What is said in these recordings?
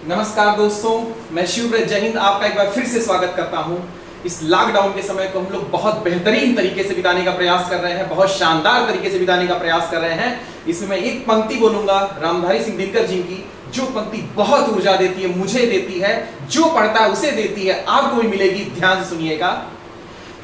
नमस्कार दोस्तों, मैं शिवव्रत जय हिंद आपका एक बार फिर से स्वागत करता हूं। इस लॉकडाउन के समय को हम लोग बहुत बेहतरीन तरीके से बिताने का प्रयास कर रहे हैं, बहुत शानदार तरीके से बिताने का प्रयास कर रहे हैं। इसमें मैं एक पंक्ति बोलूंगा रामधारी सिंह दिनकर जी की, जो पंक्ति बहुत ऊर्जा देती है, मुझे देती है, जो पढ़ता है उसे देती है, आपको भी मिलेगी। ध्यान से सुनिएगा।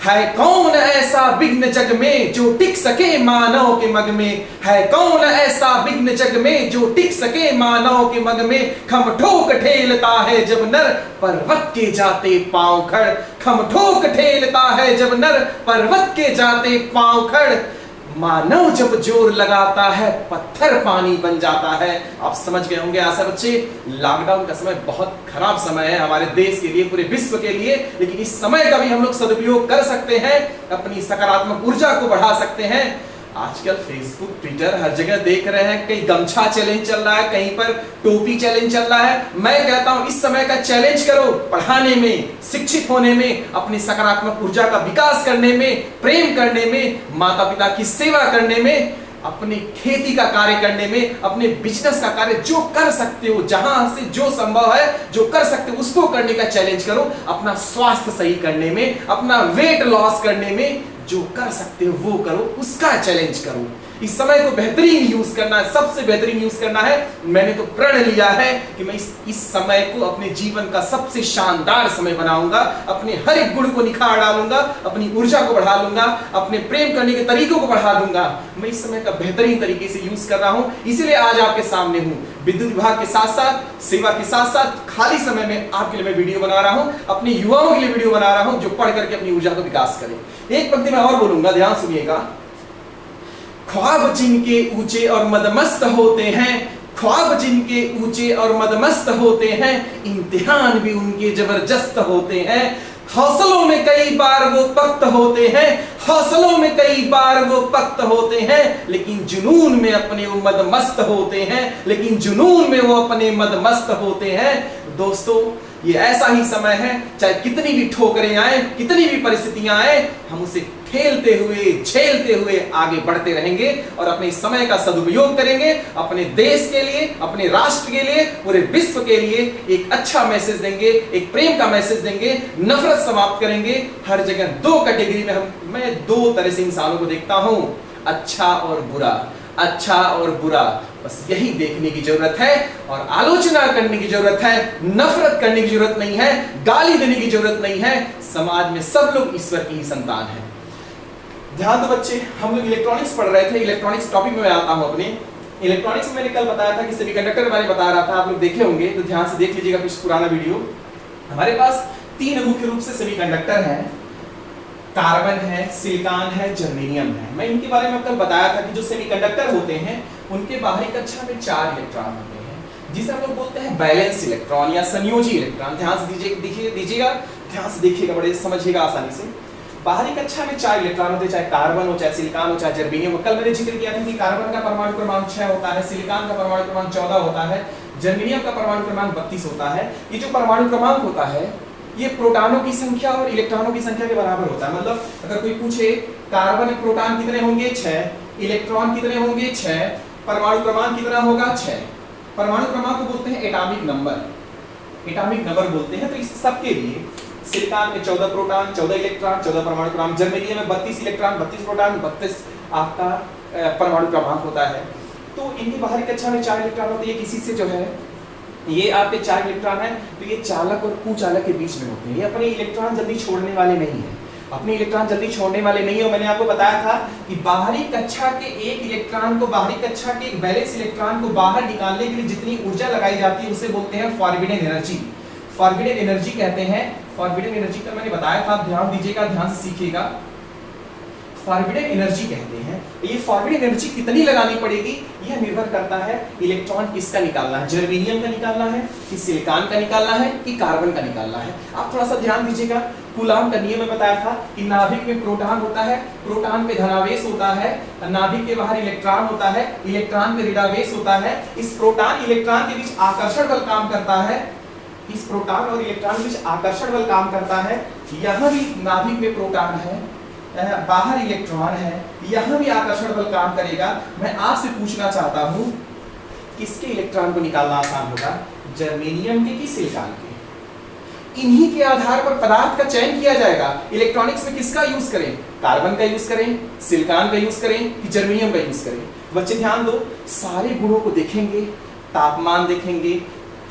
है कौन ऐसा विघ्न जग में जो टिक सके मानव के मग में, है कौन ऐसा विघ्न जग में जो टिक सके मानव के मग में। खम ठोक ठेलता है जब नर पर्वत के जाते पांव खड़, खम ठोक ठेलता है जब नर पर्वत के जाते पांव खड़। मानव जब जोर लगाता है पत्थर पानी बन जाता है। आप समझ गए होंगे आशा बच्चे, लॉकडाउन का समय बहुत खराब समय है हमारे देश के लिए, पूरे विश्व के लिए, लेकिन इस समय का भी हम लोग सदुपयोग कर सकते हैं, अपनी सकारात्मक ऊर्जा को बढ़ा सकते हैं। आजकल फेसबुक ट्विटर हर जगह देख रहे हैं, कहीं गमछा चैलेंज चल रहा है, कहीं पर टोपी चैलेंज चल रहा है। मैं कहता हूं इस समय का चैलेंज करो, पढ़ाने में, शिक्षित होने में, अपनी सकारात्मक ऊर्जा का विकास करने में, प्रेम करने में, माता पिता की सेवा करने में, अपनी खेती का कार्य करने में, अपने बिजनेस का कार्य जो कर सकते हो, जहां से जो संभव है जो कर सकते हो उसको करने का चैलेंज करो। अपना स्वास्थ्य सही करने में, अपना वेट लॉस करने में जो कर सकते हो वो करो, उसका चैलेंज करो। इस समय को बेहतरीन यूज करना है, सबसे बेहतरीन यूज करना है। मैंने तो प्रण लिया है कि मैं इस समय को अपने जीवन का सबसे शानदार समय बनाऊंगा, अपने हर एक गुण को निखार डालूंगा, अपनी ऊर्जा को बढ़ा लूंगा, अपने प्रेम करने के तरीकों को बढ़ा दूंगा। मैं इस समय का बेहतरीन तरीके से यूज कर रहा हूं, इसीलिए आज आपके सामने हूं। विद्युत विभाग के साथ साथ, सेवा के साथ साथ, खाली समय में आपके लिए मैं वीडियो बना रहा हूं, अपने युवाओं के लिए वीडियो बना रहा हूं जो पढ़ करके अपनी ऊर्जा का विकास करें। एक पंक्ति में और बोलूंगा, ध्यान सुनिएगा। ख्वाब जिनके ऊंचे और मदमस्त होते हैं, ख्वाब जिनके ऊंचे और मदमस्त होते हैं, इम्तिहान भी उनके जबरदस्त होते हैं। हौसलों में कई बार वो पख्त होते हैं, हौसलों में कई बार वो पख्त होते हैं, लेकिन जुनून में अपने वो मदमस्त होते हैं, लेकिन जुनून में वो अपने मदमस्त होते हैं। दोस्तों, ये ऐसा ही समय है, चाहे कितनी भी ठोकरें आए, कितनी भी परिस्थितियां आए, हम उसे खेलते हुए, झेलते हुए आगे बढ़ते रहेंगे और अपने समय का सदुपयोग करेंगे। अपने देश के लिए, अपने राष्ट्र के लिए, पूरे विश्व के लिए एक अच्छा मैसेज देंगे, एक प्रेम का मैसेज देंगे, नफरत समाप्त करेंगे। हर जगह दो कैटेगरी में मैं दो तरह से इंसानों को देखता हूं, अच्छा और बुरा, अच्छा और बुरा। बस यही देखने की जरूरत है और आलोचना करने की जरूरत है, नफरत करने की जरूरत नहीं है, गाली देने की जरूरत नहीं है। समाज में सब लोग ईश्वर की ही संतान है। ध्यान दो बच्चे, हम लोग इलेक्ट्रॉनिक्स पढ़ रहे थे। इलेक्ट्रॉनिक्स टॉपिक में मैं आता हूं अपने। इलेक्ट्रॉनिक्स में मैंने कल बताया था कि सेमीकंडक्टर के बारे में बता रहा था, आप लोग देखे होंगे तो ध्यान से देख लीजिएगा कुछ पुराना वीडियो। हमारे पास तीन मुख्य रूप से सेमीकंडक्टर हैं, कार्बन है, सिलिकॉन है, जर्मेनियम है। मैं इनके बारे में कल बताया था कि जो सेमीकंडक्टर होते हैं उनके बाहरी कक्षा में 4 इलेक्ट्रॉन होते हैं, जिसे हम लोग बोलते हैं बैलेंस इलेक्ट्रॉन या संयोजी इलेक्ट्रॉन। ध्यान से दीजिएगा, ध्यान से देखिएगा, बड़े समझिएगा आसानी से। बाहरी कक्षा में 4 इलेक्ट्रॉन होते हैं, चाहे कार्बन हो, चाहे सिलिकॉन हो, चाहे जर्मेनियम हो। कल मैंने जिक्र किया था कि कार्बन का परमाणु क्रमांक 6 होता है, सिलिकॉन का परमाणु क्रमांक 14 होता है, जर्मेनियम का परमाणु क्रमांक 32 होता है। ये जो परमाणु क्रमांक होता है ये प्रोटॉनों की संख्या और इलेक्ट्रॉनों की संख्या के बराबर होता है। मतलब अगर कोई पूछे कार्बन में प्रोटॉन कितने होंगे 6, इलेक्ट्रॉन कितने होंगे 6, परमाणु क्रमांक कितना होगा 6। परमाणु क्रमांक को बोलते हैं एटॉमिक नंबर, एटॉमिक नंबर बोलते हैं। तो इस सबके लिए सिलिकॉन में 14 प्रोटॉन, 14 इलेक्ट्रॉन, 14 परमाणु क्रमांक, जर्मेनियम में 32 इलेक्ट्रॉन, 32 प्रोटॉन, 32 आपका परमाणु क्रमांक होता है। तो इनकी बाहरी कक्षा में 4 इलेक्ट्रॉन होते हैं। किसी से जो है ये आपके 4 इलेक्ट्रॉन है, तो ये चालक और कुचालक के बीच में होते हैं। ये अपने इलेक्ट्रॉन जल्दी छोड़ने वाले नहीं है, अपने इलेक्ट्रॉन जल्दी छोड़ने वाले नहीं है। मैंने आपको बताया था कि बाहरी कक्षा के एक इलेक्ट्रॉन को, बाहरी कक्षा के एक बैलेंस इलेक्ट्रॉन को बाहर निकालने के लिए जितनी ऊर्जा लगाई जाती है उसे बोलते हैं फॉरबिडन एनर्जी। फॉरबिडन एनर्जी कहते हैं। फॉरबिडन एनर्जी का मैंने बताया था, ध्यान दीजिएगा, ध्यान से सीखिएगा। फॉरबिडन एनर्जी कहते हैं। ये फॉरबिडन एनर्जी कितनी लगानी पड़ेगी यह निर्भर करता है इलेक्ट्रॉन किसका निकालना है, जर्मेनियम का निकालना है कि सिलिकॉन का निकालना है कि कार्बन का निकालना है। आप थोड़ा सा ध्यान दीजिएगा। कूलाम का नियम में बताया था कि नाभिक में प्रोटॉन होता है, प्रोटॉन पे धनावेश होता है, नाभिक के बाहर इलेक्ट्रॉन होता है, इलेक्ट्रॉन पे ऋणावेश होता है। इस प्रोटॉन इलेक्ट्रॉन के बीच आकर्षण बल काम करता है, इस प्रोटॉन और इलेक्ट्रॉन के बीच आकर्षण बल काम करता है। यहाँ भी नाभिक में प्रोटॉन है, बाहर इलेक्ट्रॉन है, यहां भी आकर्षण बल काम करेगा। मैं आपसे पूछना चाहता हूं किसके इलेक्ट्रॉन को निकालना आसान होगा? जर्मेनियम के कि सिलिकॉन के? इन्हीं के आधार पर पदार्थ का चयन किया जाएगा। इलेक्ट्रॉनिक्स में किसका यूज करें? कार्बन का यूज करें, सिलिकॉन का यूज करें कि जर्मेनियम का यूज करें? बच्चे ध्यान दो, सारे गुणों को देखेंगे, तापमान देखेंगे,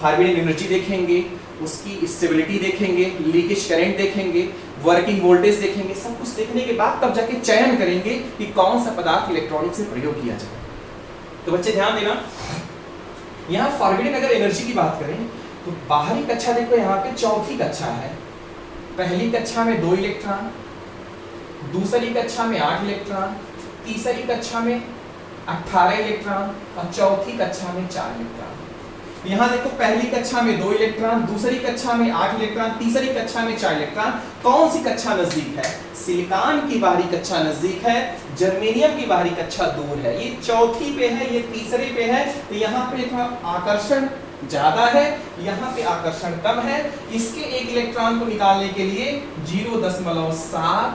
फॉरबिडन एनर्जी देखेंगे, उसकी स्टेबिलिटी देखेंगे, लीकेज करंट देखेंगे, वर्किंग वोल्टेज देखेंगे, सब कुछ देखने के बाद तब जाके चयन करेंगे कि कौन सा पदार्थ इलेक्ट्रॉनिक्स में प्रयोग किया जाए। तो बच्चे ध्यान देना, यहाँ फॉरबिडन अगर एनर्जी की बात करें तो बाहरी कक्षा देखो, यहाँ पे चौथी कक्षा है। पहली कक्षा में 2 इलेक्ट्रॉन, दूसरी कक्षा में 8 इलेक्ट्रॉन, तीसरी कक्षा में 18 इलेक्ट्रॉन और चौथी कक्षा में 4 इलेक्ट्रॉन। यहाँ देखो, पहली कक्षा में 2 इलेक्ट्रॉन, दूसरी कक्षा में 8 इलेक्ट्रॉन, तीसरी कक्षा में 4 इलेक्ट्रॉन। कौन सी कक्षा नजदीक है? सिलिकॉन की बाहरी कक्षा नजदीक है, जर्मेनियम की बाहरी कक्षा दूर है। ये चौथी पे है, ये तीसरे पे है, तो यहाँ पे थोड़ा आकर्षण ज्यादा है, यहाँ पे आकर्षण कम है। इसके एक इलेक्ट्रॉन को निकालने के लिए 0.7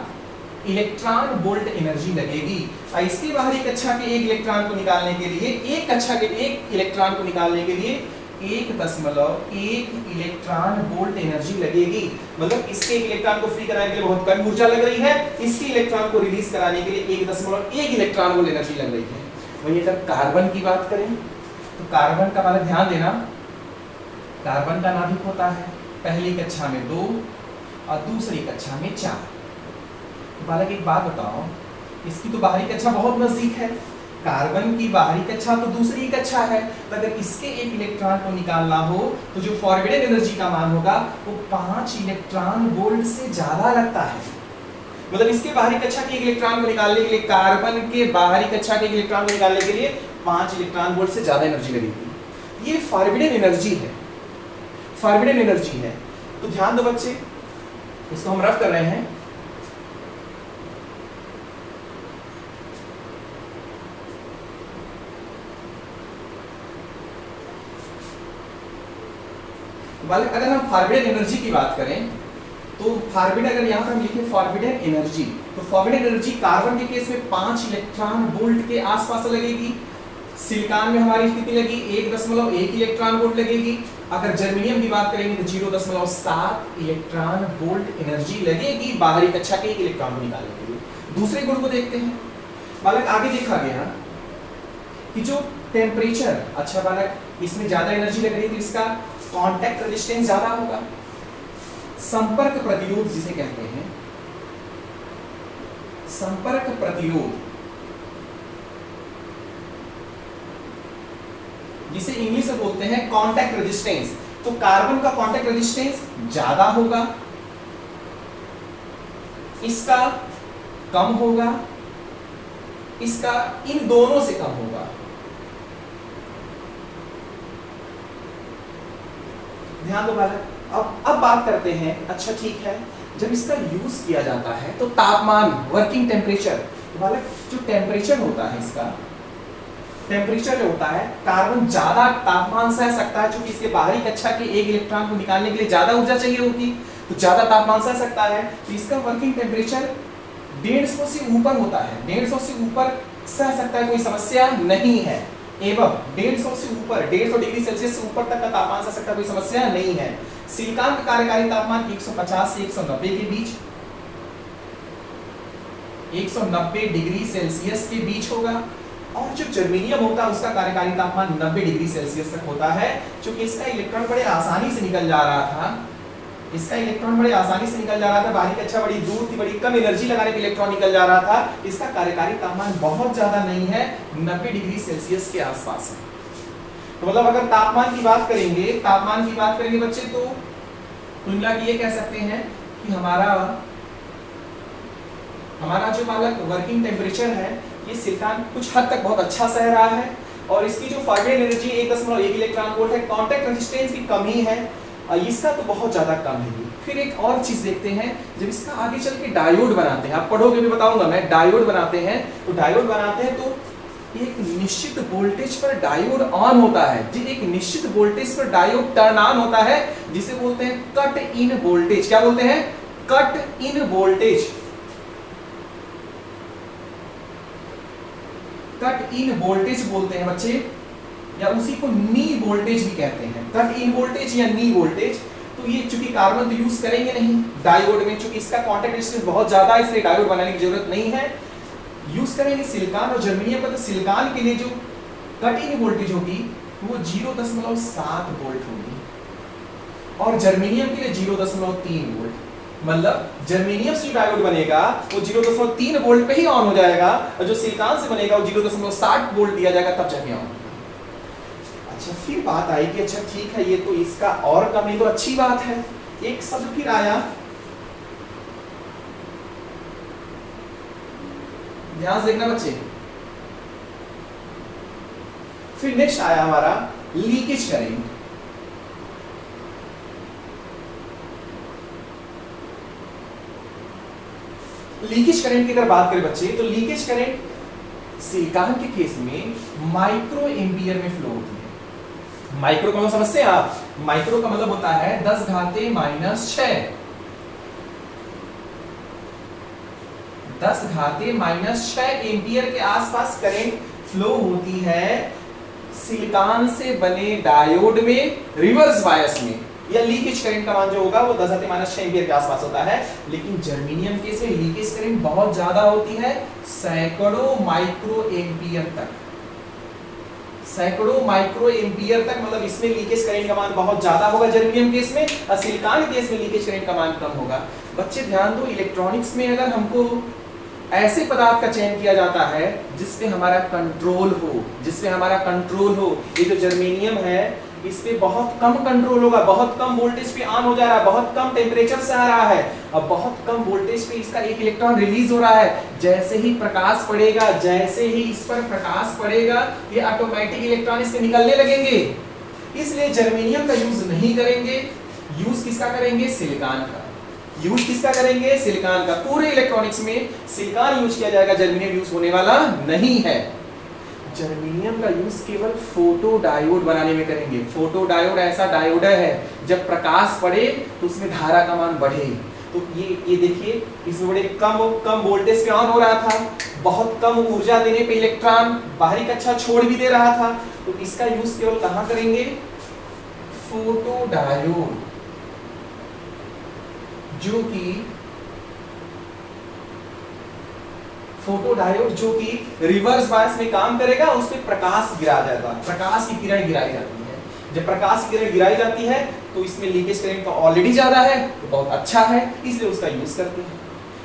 इलेक्ट्रॉन वोल्ट एनर्जी लगेगी और इसकी बाहरी कक्षा के एक इलेक्ट्रॉन को निकालने के लिए, एक कक्षा के एक इलेक्ट्रॉन को निकालने के लिए 1.1 इलेक्ट्रॉन वोल्ट एनर्जी लगेगी। मतलब इसके एक इलेक्ट्रॉन को फ्री कराने के लिए बहुत कम ऊर्जा लग रही है, इसके इलेक्ट्रॉन को रिलीज कराने के लिए 1.1 इलेक्ट्रॉन वोल्ट एनर्जी लग रही है। वहीं अगर कार्बन की बात करें तो कार्बन का वाला ध्यान देना, कार्बन का नाभिक होता है पहली कक्षा में 2 और दूसरी कक्षा में 4। बालक एक बात बताओ, इसकी तो बाहरी कक्षा बहुत नजदीक है, कार्बन की बाहरी कक्षा तो दूसरी कक्षा है, तो अगर इसके एक इलेक्ट्रॉन को निकालना हो तो जो फॉरबिडन एनर्जी का मान होगा वो 5 इलेक्ट्रॉन वोल्ट से ज्यादा लगता है। मतलब इसके बाहरी कक्षा के एक इलेक्ट्रॉन को निकालने के लिए, कार्बन के बाहरी कक्षा के एक इलेक्ट्रॉन को निकालने के लिए 5 इलेक्ट्रॉन वोल्ट से ज्यादा एनर्जी लगेगी। ये फॉरबिडन एनर्जी है, फॉरबिडन एनर्जी है। तो ध्यान दो बच्चे, इसको हम रफ कर रहे हैं। बालक अगर हम फॉरबिडन एनर्जी की बात करें तो फॉरबिडन, अगर यहाँ पर हम लिखें फॉरबिडन एनर्जी, तो फॉरबिडन एनर्जी कार्बन के केस में 5 इलेक्ट्रॉन वोल्ट के आसपास लगेगी। सिलिकॉन में हमारी कितनी लगी? 1.1 इलेक्ट्रॉन वोल्ट लगेगी। अगर जर्मेनियम की बात करेंगे तो 0.7 इलेक्ट्रॉन वोल्ट एनर्जी लगेगी बाहरी कक्षा के एक इलेक्ट्रॉन को निकालने के लिए। दूसरे गुण को देखते हैं बालक। आगे देखा गया कि जो टेम्परेचर, अच्छा बालक इसमें ज्यादा एनर्जी लग रही है तो इसका कांटेक्ट रेजिस्टेंस ज्यादा होगा, संपर्क प्रतिरोध जिसे कहते हैं, संपर्क प्रतिरोध जिसे इंग्लिश में बोलते हैं कांटेक्ट रेजिस्टेंस। तो कार्बन का कांटेक्ट रेजिस्टेंस ज्यादा होगा, इसका कम होगा, इसका इन दोनों से कम होगा। ध्यान दो बालक। अब बात करते हैं, अच्छा ठीक है, जब इसका यूज किया जाता है तो तापमान, वर्किंग टेम्परेचर, तो बालक जो टेम्परेचर होता है, इसका टेम्परेचर जो होता है, कार्बन ज्यादा तापमान सह सकता है क्योंकि इसके बाहरी कक्षा के एक इलेक्ट्रॉन को निकालने के लिए ज्यादा ऊर्जा चाहिए होती, तो ज्यादा तापमान सह सकता है। तो इसका वर्किंग टेम्परेचर 150 से ऊपर होता है, 150 से ऊपर सह सकता है, कोई समस्या नहीं है। एवं 150 से ऊपर, 150 डिग्री सेल्सियस से ऊपर तक का तापमान सह सकता है, कोई समस्या नहीं है। सिलिकॉन का कार्यकारी तापमान 150 से 190 के बीच, 190 डिग्री सेल्सियस के बीच होगा। और जो जर्मेनियम होता है उसका कार्यकारी तापमान 90 डिग्री सेल्सियस तक होता है, क्योंकि इसका इलेक्ट्रॉन बड़े आसानी से निकल जा रहा था, इसका इलेक्ट्रॉन बड़े आसानी से निकल जा रहा था, बाहरी कक्षा बड़ी दूर थी, बड़ी कम एनर्जी लगाने पे इलेक्ट्रॉन निकल जा रहा था। इसका कार्यकारी तापमान बहुत ज्यादा नहीं है, 90 डिग्री सेल्सियस के आसपास है। तो मतलब अगर तापमान की बात करेंगे, तापमान की बात करेंगे बच्चे, तो कुल मिला के ये कह सकते हैं कि हमारा जो बालक वर्किंग टेम्परेचर है, ये सिलिकॉन कुछ हद तक बहुत अच्छा सह रहा है। और इसकी जो फॉरबिडन एनर्जी 1.1 इलेक्ट्रॉन वोल्ट है, कांटेक्ट रेजिस्टेंस की कमी है, इसका तो बहुत ज्यादा कम है। फिर एक और चीज देखते हैं, जब इसका आगे चल के डायोड बनाते हैं, आप पढ़ोगे भी बताऊंगा मैं, डायोड बनाते हैं, तो डायोड बनाते हैं तो एक निश्चित वोल्टेज पर डायोड ऑन होता है, जी एक निश्चित वोल्टेज पर डायोड टर्न ऑन होता है, जिसे बोलते हैं कट इन वोल्टेज। क्या बोलते हैं? Cut in voltage. Cut in voltage बोलते हैं बच्चे या उसी को नी वोल्टेज भी कहते हैं, कट इन वोल्टेज या नी वोल्टेज। तो ये चूंकि कार्बन तो यूज करेंगे नहीं डायोड में, चूंकि इसका कांटेक्ट डिस्टेंस बहुत ज्यादा है इसलिए डायोड बनाने की जरूरत नहीं है। यूज करेंगे सिलिकॉन और जर्मेनियम का। तो सिलिकॉन के लिए जो कट इन वोल्टेज होगी वो 0.7 वोल्ट होगी और जर्मेनियम के लिए 0.3 वोल्ट। मतलब जर्मेनियम से डायोड बनेगा वो 0.3 वोल्ट पे ही ऑन हो जाएगा और जो सिलिकॉन से बनेगा वो 0.7 वोल्ट दिया जाएगा तब जाके ऑन होगा। अच्छा, फिर बात आई कि अच्छा ठीक है, ये तो इसका और कम है तो अच्छी बात है। एक शब्द फिर आया, ध्यान से देखना बच्चे। फिर नेक्स्ट आया हमारा लीकेज करेंट। लीकेज करंट की अगर बात करें बच्चे तो लीकेज करंट सिलिकॉन के केस में माइक्रो एम्पियर में फ्लो होती है। माइक्रो का मतलब समझते हैं आप? माइक्रो का मतलब होता है 10 घाते -6, 10 घाते -6 एम्पियर के आसपास करंट फ्लो होती है सिलिकॉन से बने डायोड में रिवर्स बायस में। या लीकेज करंट का मान जो होगा वो 10 -6 एम्पियर के आसपास होता है। लेकिन जर्मेनियम के से लीकेज करंट बहुत ज्यादा होती है, सैकड़ों माइक्रो एम्पियर तक, सैकड़ों माइक्रो एम्पियर तक। मतलब इसमें लीकेज करंट का मान बहुत ज्यादा होगा जर्मेनियम केस में और सिलिकॉन केस में लीकेज करंट का मान कम होगा। बच्चे ध्यान दो, इलेक्ट्रॉनिक्स में अगर हमको ऐसे पदार्थ का चयन किया जाता है जिसपे हमारा कंट्रोल हो, जिसपे हमारा कंट्रोल हो, ये जो जर्मेनियम है इस पे बहुत कम कंट्रोल होगा, बहुत कम वोल्टेज पे ऑन हो जा रहा है, बहुत कम टेम्परेचर से आ रहा है और बहुत कम वोल्टेज पे इसका एक इलेक्ट्रॉन रिलीज हो रहा है। जैसे ही प्रकाश पड़ेगा, जैसे ही इस पर प्रकाश पड़ेगा ये ऑटोमेटिक इलेक्ट्रॉन इससे निकलने लगेंगे। इसलिए जर्मेनियम का यूज नहीं करेंगे, यूज किसका करेंगे? सिलिकॉन का। यूज किसका करेंगे? सिलिकॉन का। पूरे इलेक्ट्रॉनिक्स में सिलिकॉन यूज किया जाएगा, जर्मेनियम यूज होने वाला नहीं है। जर्मेनियम का यूज केवल फोटो डायोड बनाने में करेंगे। फोटो डायोड ऐसा डायोड है जब प्रकाश पड़े तो उसमें धारा का मान बढ़े। तो ये देखिए, इसमें बड़े कम वोल्टेज पे ऑन हो रहा था, बहुत कम ऊर्जा देने पे इलेक्ट्रॉन बाहरी कक्षा छोड़ भी दे रहा था। तो इसका यूज केवल कहां करेंगे? फोटो डायोड, जो कि फोटो डायोड जो कि रिवर्स बायस में काम करेगा, उस पर प्रकाश गिरा जाएगा, प्रकाश की किरण गिराई जाती है। जब प्रकाश की किरण गिराई जाती है तो इसमें लीकेज करंट का ऑलरेडी ज्यादा है तो बहुत अच्छा है, इसलिए उसका यूज करते हैं,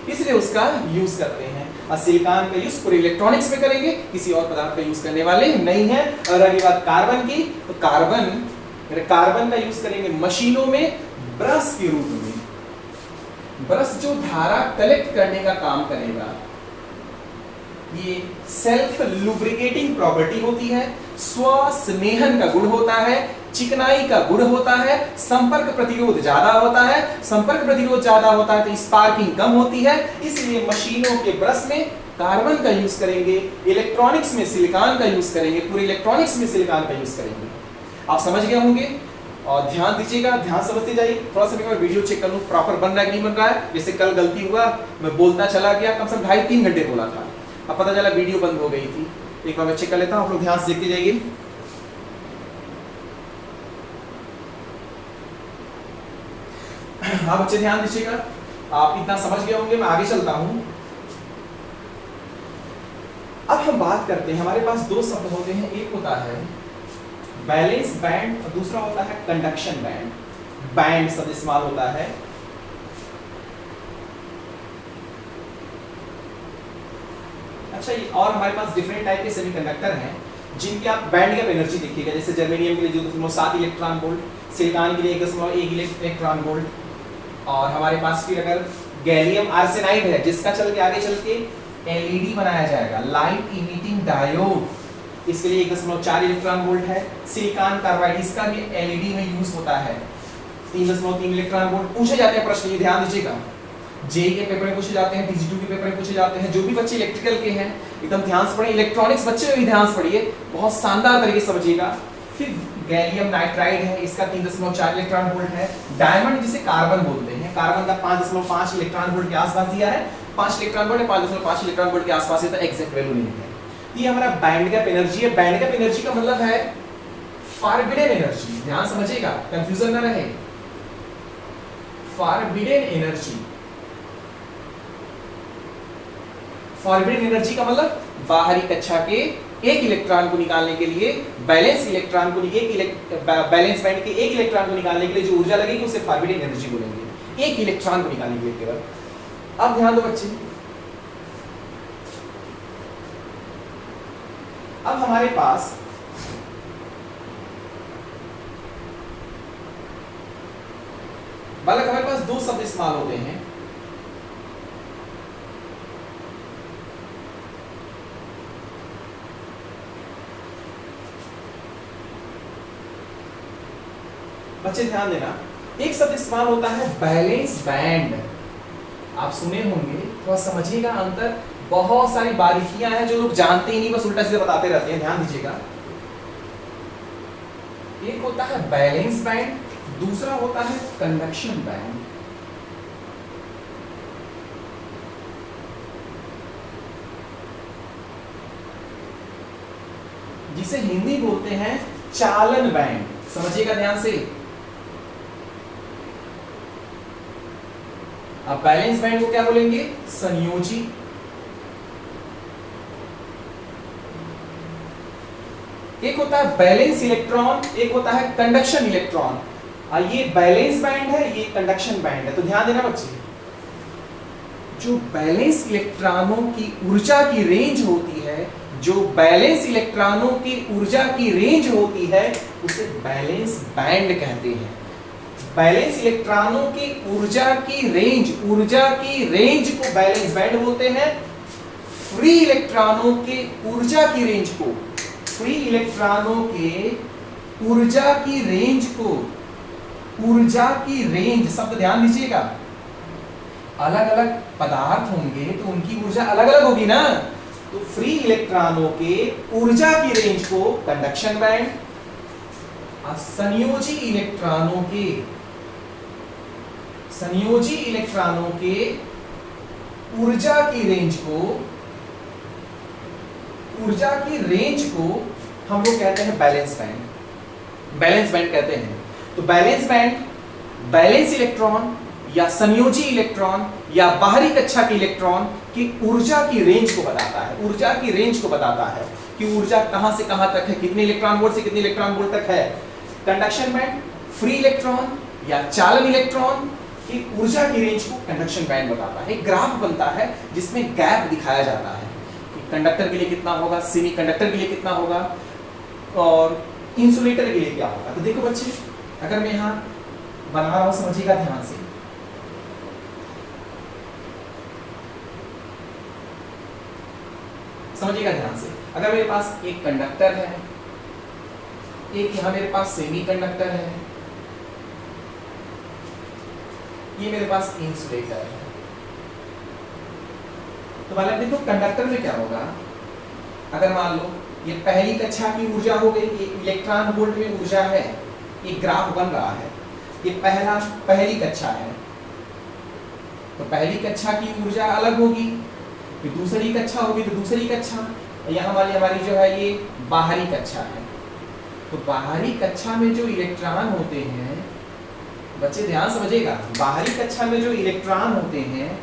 इसलिए उसका यूज करते हैं। और सिलिकॉन का यूज पूरे इलेक्ट्रॉनिक्स में करेंगे, किसी और पदार्थ का यूज करने वाले नहीं है। और अगली बात कार्बन की, तो कार्बन का यूज करेंगे मशीनों में ब्रश के रूप में। ब्रश जो धारा कलेक्ट करने का काम करेगा, ये सेल्फ लुब्रिकेटिंग प्रॉपर्टी होती है, स्वस्नेहन का गुण होता है, चिकनाई का गुण होता है, संपर्क प्रतिरोध ज्यादा होता है। संपर्क प्रतिरोध ज्यादा होता है तो स्पार्किंग कम होती है, इसलिए मशीनों के ब्रश में कार्बन का यूज करेंगे, इलेक्ट्रॉनिक्स में सिलिकॉन का यूज करेंगे, पूरे इलेक्ट्रॉनिक्स में सिलिकॉन का यूज करेंगे। आप समझ गए होंगे और ध्यान दीजिएगा, ध्यान समझते जाइए। थोड़ा सा मैं वीडियो चेक कर लूं प्रॉपर बन रहा है कि नहीं बन रहा है। जैसे कल गलती हुआ, मैं बोलता चला गया, कम से कम 2.5-3 घंटे बोला था, अब पता चला वीडियो बंद हो गई थी। एक बार मैं चेक कर लेता हूं, आप लोग ध्यान से देखते जाइए। हाँ बच्चे ध्यान दीजिएगा, आप इतना समझ गए होंगे, मैं आगे चलता हूं। अब हम बात करते हैं, हमारे पास दो शब्द होते हैं, एक होता है बैलेंस बैंड और दूसरा होता है कंडक्शन बैंड। बैंड शब्द इस्तेमाल होता है। अच्छा, और हमारे पास डिफरेंट टाइप के सेमीकंडक्टर हैं जिनकी आप बैंड गैप एनर्जी देखिएगा। जैसे जर्मेनियम के लिए 0.7 इलेक्ट्रॉन वोल्ट, सिलिकॉन के लिए 1.1 इलेक्ट्रॉन वोल्ट, और हमारे पास फिर अगर गैलियम आर्सेनाइड है जिसका चल के आगे चल के एलईडी बनाया जाएगा, लाइट इमिटिंग डायोड, इसके लिए 1.4 इलेक्ट्रॉन वोल्ट है। सिलिकॉन कार्बाइड, इसका भी एलईडी में यूज होता है, 3.3 इलेक्ट्रॉन वोल्ट। पूछे जाते हैं प्रश्न, ये ध्यान दीजिएगा, जेई के पेपर में पूछे जाते हैं, टीजी2 के पेपर में पूछे जाते हैं। जो भी बच्चे इलेक्ट्रिकल के हैं एकदम ध्यान से पढ़िए, इलेक्ट्रॉनिक्स बच्चे में भी ध्यान से पढ़िए, बहुत शानदार तरीके से समझिएगा। फिर गैलियम नाइट्राइड है, इसका 3.4 इलेक्ट्रॉन वोल्ट है। डायमंड जिसे कार्बन बोलते हैं, कार्बन का 5.5 इलेक्ट्रॉन वोल्ट के आसपास दिया है, 5 इलेक्ट्रॉन वोल्ट है, 5.5 इलेक्ट्रॉन वोल्ट के आसपास है, तो एग्जैक्ट वैल्यू नहीं है। ये हमारा बैंड गैप एनर्जी है। बैंड गैप एनर्जी का मतलब है फॉरबिडन एनर्जी, ध्यान समझिएगा, कंफ्यूजन ना रहे। फॉरबिडन एनर्जी, फॉरबिडन एनर्जी का मतलब बाहरी कक्षा के एक इलेक्ट्रॉन को निकालने के लिए बैलेंस इलेक्ट्रॉन को बैलेंस बैंड के एक इलेक्ट्रॉन को निकालने के लिए जो ऊर्जा लगेगी उसे फॉरबिडन एनर्जी बोलेंगे, एक इलेक्ट्रॉन को निकालने के लिए केवल। अब ध्यान दो बच्चे, अब हमारे पास बालक हमारे पास दो शब्द इस्तेमाल होते हैं। बच्चे ध्यान देना, एक शब्द इस्तेमाल होता है बैलेंस बैंड, आप सुने होंगे, थोड़ा समझिएगा अंतर, बहुत सारी बारीकियां हैं जो लोग जानते ही नहीं, बस उल्टा सीधा बताते रहते हैं, ध्यान दीजिएगा। एक होता है बैलेंस बैंड, दूसरा होता है कंडक्शन बैंड। जिसे हिंदी बोलते हैं चालन बैंड, समझिएगा ध्यान से। अब बैलेंस बैंड को क्या बोलेंगे? संयोजी। एक होता है बैलेंस इलेक्ट्रॉन, एक होता है कंडक्शन इलेक्ट्रॉन। ये बैलेंस बैंड है, ये कंडक्शन बैंड है। तो ध्यान देना बच्चे, जो बैलेंस इलेक्ट्रॉनों की ऊर्जा की रेंज होती है, जो बैलेंस इलेक्ट्रॉनों की ऊर्जा की रेंज होती है, उसे बैलेंस बैंड कहते हैं। बैलेंस इलेक्ट्रॉनों की ऊर्जा की रेंज को बैलेंस बैंड बोलते हैं। फ्री इलेक्ट्रॉनों के ऊर्जा की रेंज को, फ्री इलेक्ट्रॉनों के ऊर्जा की रेंज शब्द ध्यान दीजिएगा, अलग अलग पदार्थ होंगे तो उनकी ऊर्जा अलग अलग होगी ना, तो फ्री इलेक्ट्रॉनों के ऊर्जा की रेंज को कंडक्शन बैंड, संयोजी इलेक्ट्रॉनों के ऊर्जा की रेंज को हम लोग कहते हैं बैलेंस बैंड कहते हैं। तो बैलेंस बैंड बैलेंस इलेक्ट्रॉन या संयोजी इलेक्ट्रॉन या बाहरी कक्षा के इलेक्ट्रॉन की ऊर्जा की रेंज को बताता है, कि ऊर्जा कहां से कहां तक है, कितने इलेक्ट्रॉन वोल्ट से कितने इलेक्ट्रॉन वोल्ट तक है। कंडक्शन बैंड फ्री इलेक्ट्रॉन या चालन इलेक्ट्रॉन की ऊर्जा की रेंज को कंडक्शन बैंड बताता है। एक ग्राफ बनता है जिसमें गैप दिखाया जाता है कि कंडक्टर के लिए कितना होगा, सेमी कंडक्टर के लिए कितना होगा और इंसुलेटर के लिए क्या होगा। तो देखो बच्चे, अगर मैं यहां बना रहा हूं, समझिएगा ध्यान से, अगर मेरे पास एक कंडक्टर है, एक यहां मेरे पास सेमी कंडक्टर है, ये मेरे पास इंसुलेटर है। तो बालक देखो, कंडक्टर में क्या होगा, अगर मान लो ये पहली कक्षा की ऊर्जा हो गई, ये इलेक्ट्रॉन वोल्ट में ऊर्जा है, एक ग्राफ बन रहा है, ये पहली कक्षा है, तो पहली कक्षा की ऊर्जा अलग होगी, फिर दूसरी कक्षा होगी तो दूसरी कक्षा, यहाँ वाली हमारी जो है ये बाहरी कक्षा है। तो बाहरी कक्षा में जो इलेक्ट्रॉन होते हैं, बच्चे ध्यान समझिएगा, बाहरी कक्षा में जो इलेक्ट्रॉन होते हैं,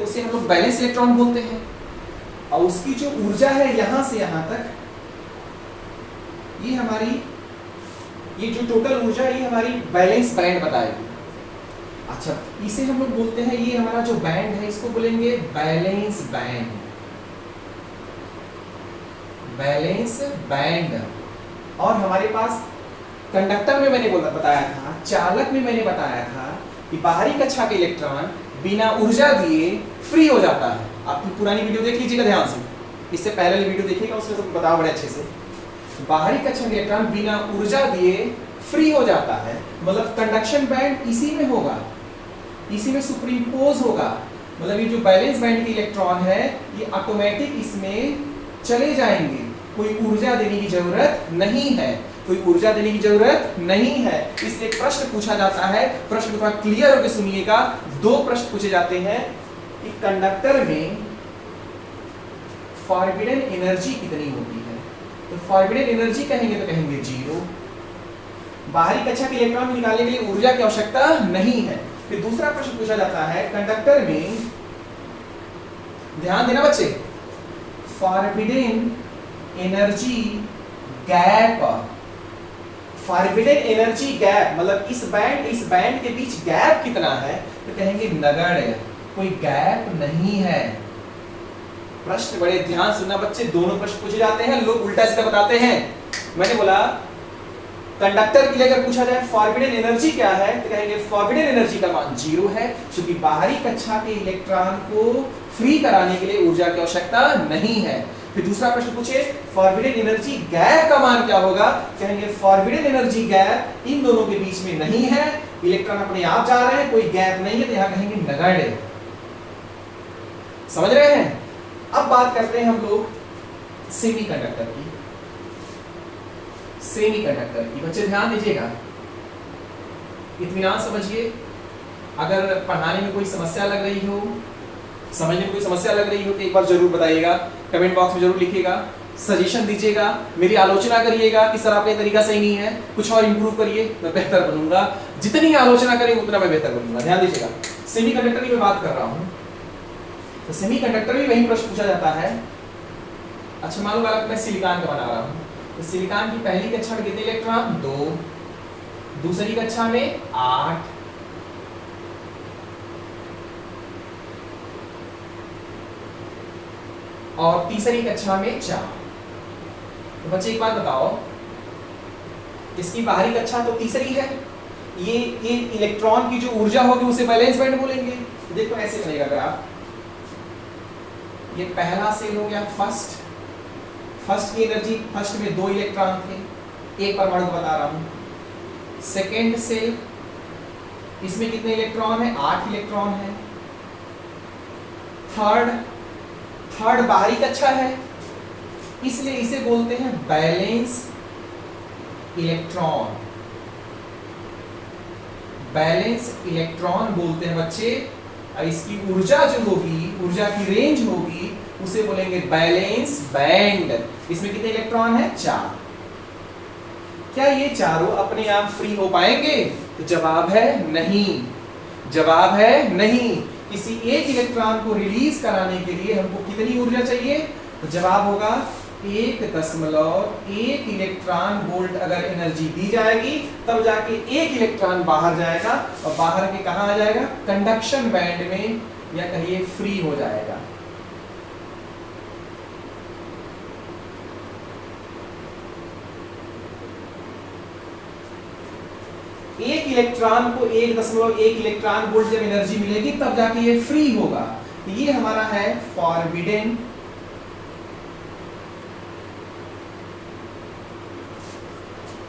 उसे हम लोग बैलेंस इलेक्ट्रॉन बोलते हैं। और उसकी जो ऊर्जा है यहां से यहां तक, ये जो टोटल ऊर्जा है, ये हमारी बैलेंस बैंड बताएगी। अच्छा, इसे हम लोग बोलते हैं, ये हमारा जो बैंड है इसको बोलेंगे बैलेंस बैंड। और हमारे पास कंडक्टर में मैंने बताया था, चालक में मैंने बताया था कि बाहरी कक्षा के इलेक्ट्रॉन बिना ऊर्जा दिए फ्री हो जाता है। आप पुरानी वीडियो देख लीजिएगा ध्यान से, इससे पहले वाली वीडियो देखिएगा, उसमें सब बताओ बड़े अच्छे से। बाहरी कक्षा के इलेक्ट्रॉन बिना ऊर्जा दिए फ्री हो जाता है, मतलब कंडक्शन बैंड इसी में होगा, इसी में सुपरइम्पोज होगा। मतलब ये जो बैलेंस बैंड के इलेक्ट्रॉन है, ये ऑटोमेटिक इसमें चले जाएंगे, कोई ऊर्जा देने की जरूरत नहीं है। इसलिए प्रश्न पूछा जाता है, प्रश्न को थोड़ा क्लियर होकर सुनिएगा। दो प्रश्न पूछे जाते हैं कि कंडक्टर में फॉरबिडन एनर्जी कितनी होती है? तो फॉरबिडन एनर्जी कहेंगे तो कहेंगे 0। बाहरी कक्षा के इलेक्ट्रॉन को निकालने के लिए ऊर्जा की आवश्यकता नहीं है। फिर दूसरा प्रश्न पूछा जाता है कंडक्टर में, ध्यान देना बच्चे, forbidden energy gap, forbidden energy gap मतलब इस बैंड के बीच गैप कितना है? तो कहेंगे नगण्य, कोई गैप नहीं है। प्रश्न बड़े ध्यान सुनना बच्चे, दोनों प्रश्न पूछे जाते हैं, लोग उल्टा सीधा बताते हैं। मैंने बोला कंडक्टर के लिए अगर पूछा जाए फॉरबिडन एनर्जी क्या है, तो कहेंगे फॉरबिडन एनर्जी का मान 0 है, क्योंकि बाहरी कक्षा के इलेक्ट्रॉन को फ्री कराने के लिए ऊर्जा की आवश्यकता नहीं है। फिर दूसरा प्रश्न पूछे फॉरबिडन एनर्जी गैप का मान क्या होगा, कहेंगे फॉरबिडन एनर्जी गैप इन दोनों के बीच में नहीं है, इलेक्ट्रॉन अपने आप जा रहे हैं, कोई गैप नहीं है, तो यहां कहेंगे नगण्य। समझ रहे हैं? अब बात करते हैं हम लोग सेमीकंडक्टर की। सेमीकंडक्टर की बच्चे ध्यान दीजिएगा, इत्मीनान समझिए। अगर पढ़ाने में कोई समस्या लग रही हो, समझने में कोई समस्या लग रही हो तो एक बार जरूर बताइएगा, कमेंट बॉक्स में जरूर लिखिएगा, सजेशन दीजिएगा, मेरी आलोचना करिएगा कि सर आपका ये तरीका सही नहीं है, कुछ और इंप्रूव करिए, मैं बेहतर बनूंगा। जितनी आलोचना करेंगे उतना मैं बेहतर बनूंगा। ध्यान दीजिएगा, सेमीकंडक्टर की मैं बात कर रहा हूं, तो सेमीकंडक्टर में वही प्रश्न पूछा जाता है। अच्छा मान लो मैं सिलिकॉन का बना रहा हूं, तो सिलिकॉन की पहली कक्षा में कितने इलेक्ट्रॉन? 2, दूसरी कक्षा में 8, और तीसरी कक्षा में 4। तो बच्चे एक बात बताओ, इसकी बाहरी कक्षा तो तीसरी है, ये इलेक्ट्रॉन की जो ऊर्जा होगी उसे बैलेंस बैंड बोलेंगे। देखो ऐसे बनेगा ग्राफ, ये पहला सेल हो गया फर्स्ट की एनर्जी, फर्स्ट में 2 इलेक्ट्रॉन थे, एक परमाणु बता रहा हूं। सेकेंड सेल, इसमें कितने इलेक्ट्रॉन है? 8 इलेक्ट्रॉन है। थर्ड बाहरी कक्षा है, इसलिए इसे बोलते हैं बैलेंस इलेक्ट्रॉन, बैलेंस इलेक्ट्रॉन बोलते हैं बच्चे। और इसकी ऊर्जा जो होगी, ऊर्जा की रेंज होगी, उसे बोलेंगे बैलेंस बैंड। इसमें कितने इलेक्ट्रॉन है? 4। क्या ये चारों अपने आप फ्री हो पाएंगे? तो जवाब है नहीं, जवाब है नहीं। किसी एक इलेक्ट्रॉन को रिलीज कराने के लिए हमको कितनी ऊर्जा चाहिए? तो जवाब होगा 1.1 इलेक्ट्रॉन वोल्ट अगर एनर्जी दी जाएगी तब जाके एक इलेक्ट्रॉन बाहर जाएगा, और बाहर के कहां आ जाएगा? कंडक्शन बैंड में, या कहिए फ्री हो जाएगा। एक इलेक्ट्रॉन को 1.1 इलेक्ट्रॉन वोल्ट जब एनर्जी मिलेगी तब जाके ये फ्री होगा। ये हमारा है forbidden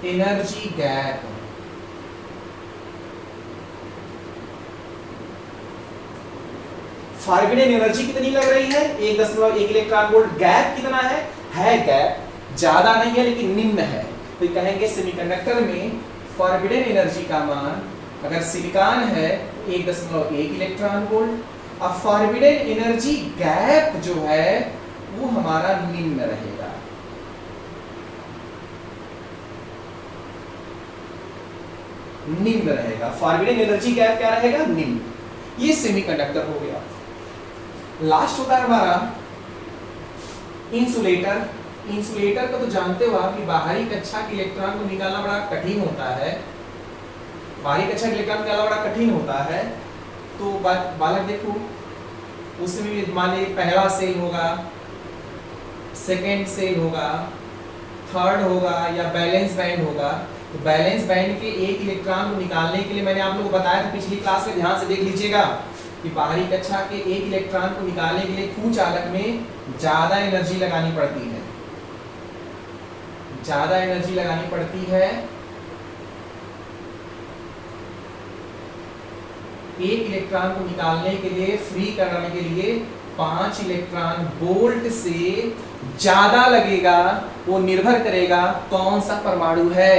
energy gap. Forbidden energy कितनी लग रही है? 1.1 इलेक्ट्रॉन वोल्ट। गैप कितना है गैप ज्यादा नहीं है लेकिन निम्न है, तो कहेंगे सेमीकंडक्टर में फॉरबिडन एनर्जी का मान अगर सिलिकॉन है 1.1 इलेक्ट्रॉन वोल्ट, और फॉरबिडन एनर्जी गैप जो है वो हमारा निम्न रहेगा। निम्न रहेगा, फॉरबिडन एनर्जी गैप क्या रहेगा? निम्न। ये सेमीकंडक्टर हो गया। लास्ट होता है हमारा इंसुलेटर। इंसुलेटर को तो जानते हो आप कि बाहरी कक्षा के इलेक्ट्रॉन को निकालना बड़ा कठिन होता है, बाहरी कक्षा के इलेक्ट्रॉन निकालना बड़ा कठिन होता है। तो बालक देखो, उसमें भी मान लीजिए पहला सेल होगा, सेकेंड सेल होगा, थर्ड होगा, या बैलेंस बैंड होगा। तो बैलेंस बैंड के एक इलेक्ट्रॉन को निकालने के लिए मैंने आप लोगों को बताया था पिछली क्लास में, ध्यान से देख लीजिएगा कि बाहरी कक्षा के एक इलेक्ट्रॉन को निकालने के लिए कुचालक में ज्यादा एनर्जी लगानी पड़ती है, ज्यादा एनर्जी लगानी पड़ती है। एक इलेक्ट्रॉन को निकालने के लिए, फ्री कराने के लिए 5 इलेक्ट्रॉन वोल्ट से ज्यादा लगेगा। वो निर्भर करेगा कौन सा परमाणु है,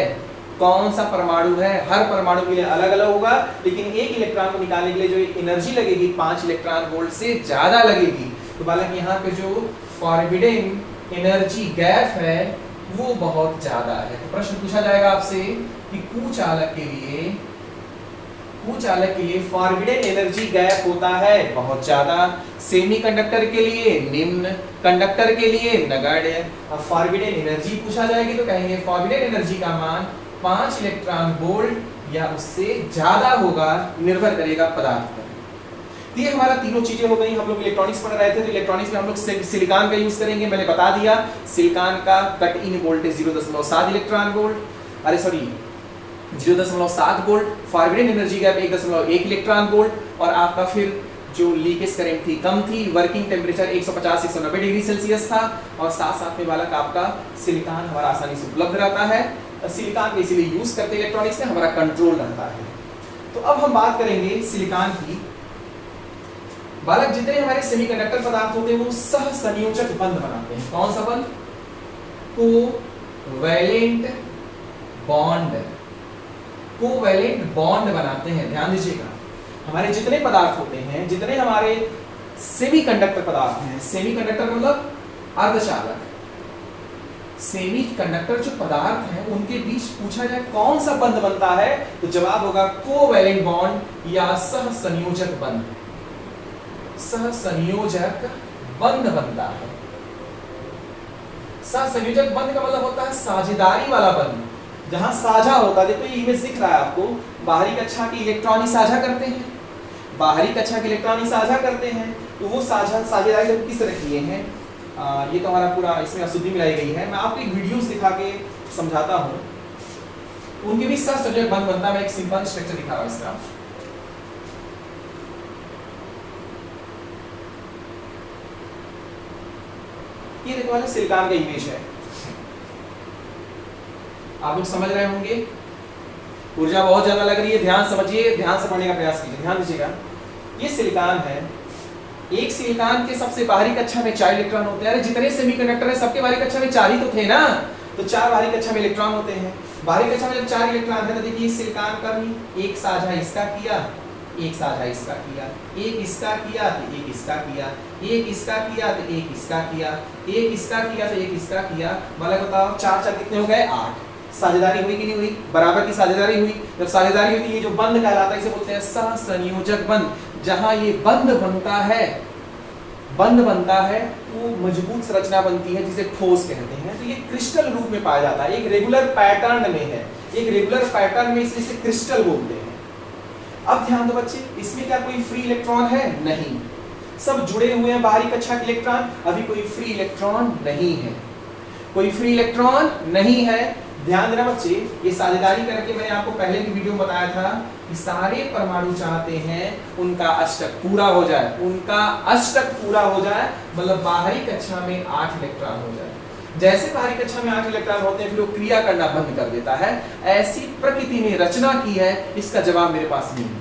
कौन सा परमाणु है। हर परमाणु के लिए अलग अलग होगा, लेकिन एक इलेक्ट्रॉन को निकालने के लिए जो एनर्जी लगेगी 5 इलेक्ट्रॉन वोल्ट से ज्यादा लगेगी। तो बालक यहाँ पे जो फॉरबिडन एनर्जी गैप है वो बहुत ज्यादा है। तो प्रश्न पूछा जाएगा आपसे कि कुचालक के लिए फॉरबिडन एनर्जी गैप होता है बहुत ज्यादा, सेमीकंडक्टर के लिए निम्न, कंडक्टर के लिए नगण्य। अब फॉरबिडन एनर्जी पूछा जाएगी तो कहेंगे फॉरबिडन एनर्जी का मान 5 इलेक्ट्रॉन वोल्ट या उससे ज्यादा होगा, निर्भर करेगा पदार्थ पर। तो ये हमारा तीनों चीजें हो गई। हम लोग इलेक्ट्रॉनिक्स पढ़ रहे थे तो इलेक्ट्रॉनिक्स में हम लोग सिलिकॉन का यूज करेंगे, मैंने बता दिया। सिलिकॉन का cut in voltage 0.7 electron volt, 0.7 volt, forbidden energy gap 1.1 electron volt, और आपका फिर जो लीकेज करंट थी कम थी, वर्किंग टेम्परेचर 150 से 190 डिग्री सेल्सियस था, और साथ साथ में बालक आपका सिलिकॉन हमारा आसानी से उपलब्ध रहता है। सिलिकॉन को इसीलिए यूज करते हैं इलेक्ट्रॉनिक्स में, हमारा कंट्रोल रहता है। तो अब हम बात करेंगे सिलिकॉन की। बालक जितने हमारे सेमीकंडक्टर पदार्थ होते हैं वो सहसंयोजक बंध बनाते हैं। कौन सा बंध? कोवैलेंट बॉन्ड बनाते हैं। ध्यान दीजिएगा, हमारे जितने पदार्थ होते हैं, जितने हमारे सेमीकंडक्टर पदार्थ हैं, सेमीकंडक्टर मतलब अर्धचालक, सेमीकंडक्टर जो पदार्थ हैं उनके बीच पूछा जाए कौन सा बंध बनता है, तो जवाब होगा कोवैलेंट बॉन्ड या सहसंयोजक बंध। सहसंयोजक बंध बनता है। सहसंयोजक बंध का मतलब होता है साझेदारी वाला बंध, जहां साझा होता है। देखो ये इमेज दिख रहा है आपको, बाहरी कक्षा के इलेक्ट्रॉन ही साझा करते हैं, बाहरी कक्षा के इलेक्ट्रॉन ही साझा करते हैं। तो वो साझेदारी लोग किस तरह किए हैं, ये तो हमारा पूरा इसमें अशुद्धि मिलाई गई है। मैं आपको एक वीडियोस दिखा के समझाता हूँ, उनके भी सहसंयोजक बंध बनता है। मैं एक सिंपल स्ट्रक्चर दिखा रहा हूँ इसका। ये देखो वाले सिलिकॉन का इमेज है, आप लोग समझ रहे होंगे। ऊर्जा बहुत ज्यादा लग रही है, ध्यान समझिए, ध्यान से पढ़ने का प्रयास कीजिए। ध्यान दीजिएगा, ये सिलिकॉन है। एक सिलिकॉन के सबसे बाहरी कक्षा में 4 इलेक्ट्रॉन होते हैं। अरे जितने सेमीकंडक्टर है सबके बाहरी कक्षा में 4 ही तो थे ना, तो 4 बाहरी कक्षा में इलेक्ट्रॉन होते हैं। बाहरी कक्षा में जब 4 इलेक्ट्रॉन है तो देखिए सिलिकॉन का भी एक साझा इसका किया, एक साझा इसका किया, एक इसका किया तो एक इसका किया, एक इसका किया तो एक इसका किया, एक इसका किया तो एक इसका किया। मतलब बताओ 4 कितने हो गए? 8। साझेदारी हुई कि नहीं हुई? बराबर की साझेदारी हुई। जब साझेदारी होती है, ये जो बंध कहलाता है इसे बोलते हैं सहसंयोजक बंध। जहां ये बंध बनता है वो मजबूत संरचना बनती है जिसे ठोस कहते हैं। तो ये क्रिस्टल रूप में पाया जाता है, एक रेगुलर पैटर्न में है, एक रेगुलर पैटर्न में, इसलिए इसे क्रिस्टल बोलते हैं। अब ध्यान दो बच्चे, इसमें क्या कोई फ्री इलेक्ट्रॉन है? नहीं, सब जुड़े हुए हैं बाहरी कक्षा के इलेक्ट्रॉन। अभी कोई फ्री इलेक्ट्रॉन नहीं है, कोई फ्री इलेक्ट्रॉन नहीं है। ध्यान देना बच्चे, ये साझेदारी करके मैंने आपको पहले की वीडियो में बताया था कि सारे परमाणु चाहते हैं उनका अष्टक पूरा हो जाए, उनका अष्टक पूरा हो जाए, मतलब बाहरी कक्षा में 8 इलेक्ट्रॉन हो जाए। जैसे बाहरी कक्षा में 8 इलेक्ट्रॉन होते हैं फिर वो क्रिया करना बंद कर देता है। ऐसी प्रकृति ने रचना की है, इसका जवाब मेरे पास नहीं है।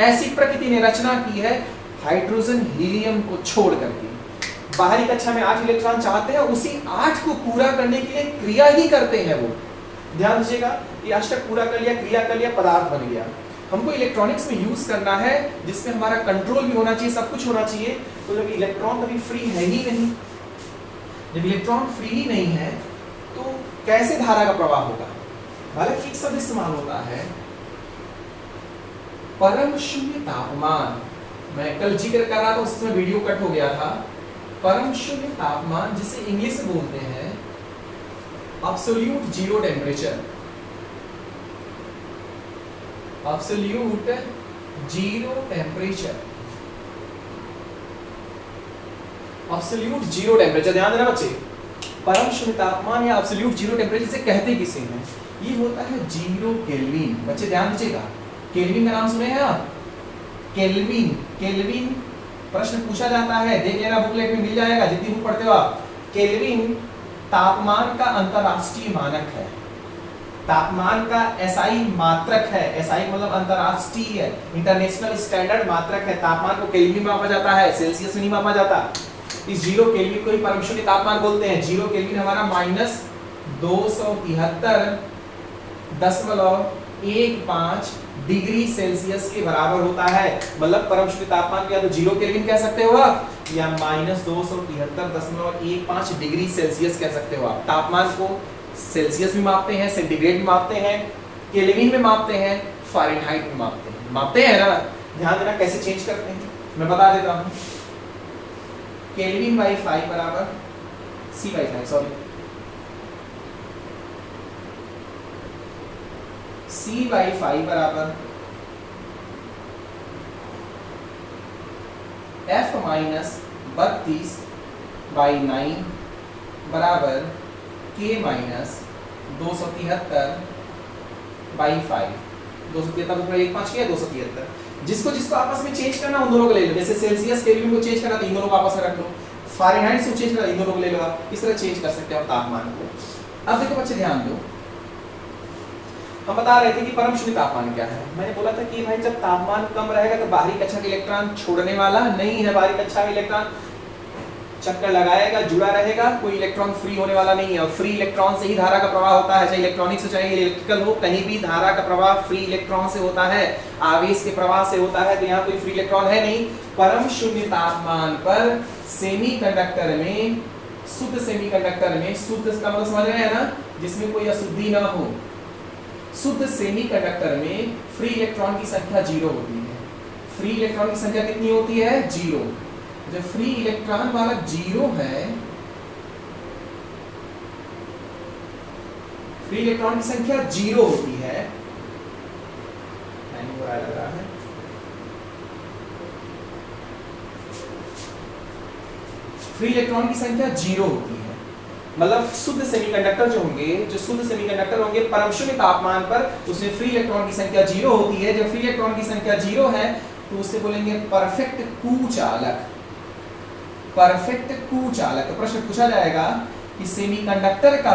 ऐसी प्रकृति ने रचना की है हाइड्रोजन हीलियम को छोड़ करके। बाहरी कक्षा में 8 इलेक्ट्रॉन चाहते हैं, उसी 8 को पूरा करने के लिए क्रिया ही करते हैं वो। ध्यान दीजिएगा, ये अष्टक पूरा कर लिया, क्रिया कर लिया, पदार्थ बन गया। हमको इलेक्ट्रॉनिक्स में यूज करना है जिसमें हमारा कंट्रोल भी होना चाहिए, सब कुछ होना चाहिए। तो जब इलेक्ट्रॉन कभी फ्री है ही नहीं, जब इलेक्ट्रॉन फ्री ही नहीं है तो कैसे धारा का प्रवाह होगा? हालांकि एक शब्द इस्तेमाल होता है परम शून्य तापमान। मैं कल जिक्र कर रहा था, उसमें वीडियो कट हो गया था। परम शून्य तापमान जिसे इंग्लिश में बोलते हैं absolute zero temperature. Absolute zero temperature, absolute zero temperature. ध्यान देना बच्चे, परम शून्य तापमान या एब्सोल्यूट जीरो टेम्परेचर से कहते किसे हैं? ये होता है 0 केल्विन। बच्चे ध्यान दीजिएगा, केल्विन का नाम सुने हैं आप? केल्विन, केल्विन प्रश्न पूछा जाता है, देख लेना बुकलेट में मिल जाएगा जितनी बुक पढ़ते हो आप। केल्विन तापमान का अंतरराष्ट्रीय मानक है, तापमान का एसआई मात्रक है। एसआई मतलब अंतरराष्ट्रीय, इंटरनेशनल स्टैंडर्ड मात्रक है। तापमान को केल्विन में मापा जाता है, सेल्सियस में नहीं मापा जाता। इस 0 केल्विन को ही परम शून्य तापमान बोलते हैं। 0 केल्विन हमारा -273.0 0.15 डिग्री सेल्सियस के बराबर होता है। मतलब परम शून्य तापमान को या तो 0 केल्विन कह सकते हो आप, या -273.15 डिग्री सेल्सियस कह सकते हो आप। तापमान को सेल्सियस में मापते हैं, सेंटीग्रेड में मापते हैं, केल्विन में मापते हैं, फ़ारेनहाइट में मापते हैं ना। ध्यान देना कैसे चेंज करते हैं, मैं बता देता हूं। केल्विन बाई 5 बराबर C by 5, sorry C by 5 बराबर F माइनस 32 बाई 9 बराबर K माइनस 273 बाई 5। 273 किया 273। जिसको जिसको आपस में चेंज करना उन दोनों को ले लो। जैसे सेल्सियस केल्विन को चेंज करना तो इन दोनों को आपस में रख लो, फ़ारेनहाइट से चेंज करना इन दोनों को ले लो आप। इस तरह चेंज कर सकते हो तापमान को। अब देखो बच्चे ध्यान दो, हम बता रहे थे कि परम शून्य तापमान क्या है। मैंने बोला था कि भाई जब तापमान कम रहेगा तो बाहरी कक्षा का इलेक्ट्रॉन छोड़ने वाला नहीं है। बाहरी कक्षा का इलेक्ट्रॉन चक्कर लगाएगा, जुड़ा रहेगा, कोई इलेक्ट्रॉन फ्री होने वाला नहीं है। और फ्री इलेक्ट्रॉन से ही धारा का प्रवाह होता है, चाहे इलेक्ट्रॉनिक्स हो चाहे इलेक्ट्रिकल हो, कहीं भी धारा का प्रवाह फ्री इलेक्ट्रॉन से होता है, आवेश के प्रवाह से होता है। तो यहाँ कोई फ्री इलेक्ट्रॉन है नहीं। परम शून्य तापमान पर सेमीकंडक्टर में, शुद्ध सेमीकंडक्टर में, शुद्ध का मतलब समझ रहे हैं ना, जिसमें कोई अशुद्धि ना हो, शुद्ध सेमीकंडक्टर में फ्री इलेक्ट्रॉन की संख्या 0 होती है। फ्री इलेक्ट्रॉन की संख्या कितनी होती है? 0। जब फ्री इलेक्ट्रॉन वाला 0 है, फ्री इलेक्ट्रॉन की संख्या 0 होती है, लग रहा है, फ्री इलेक्ट्रॉन की संख्या 0 होती है। मतलब शुद्ध सेमीकंडक्टर जो होंगे, जो शुद्ध सेमीकंडक्टर होंगे परम शून्य तापमान पर, उसमें फ्री इलेक्ट्रॉन की संख्या 0 होती है। जब फ्री इलेक्ट्रॉन की संख्या 0 है तो उसे बोलेंगे परफेक्ट कुचालक। परफेक्ट कुचालक। तो प्रश्न पूछा जाएगा कि सेमीकंडक्टर का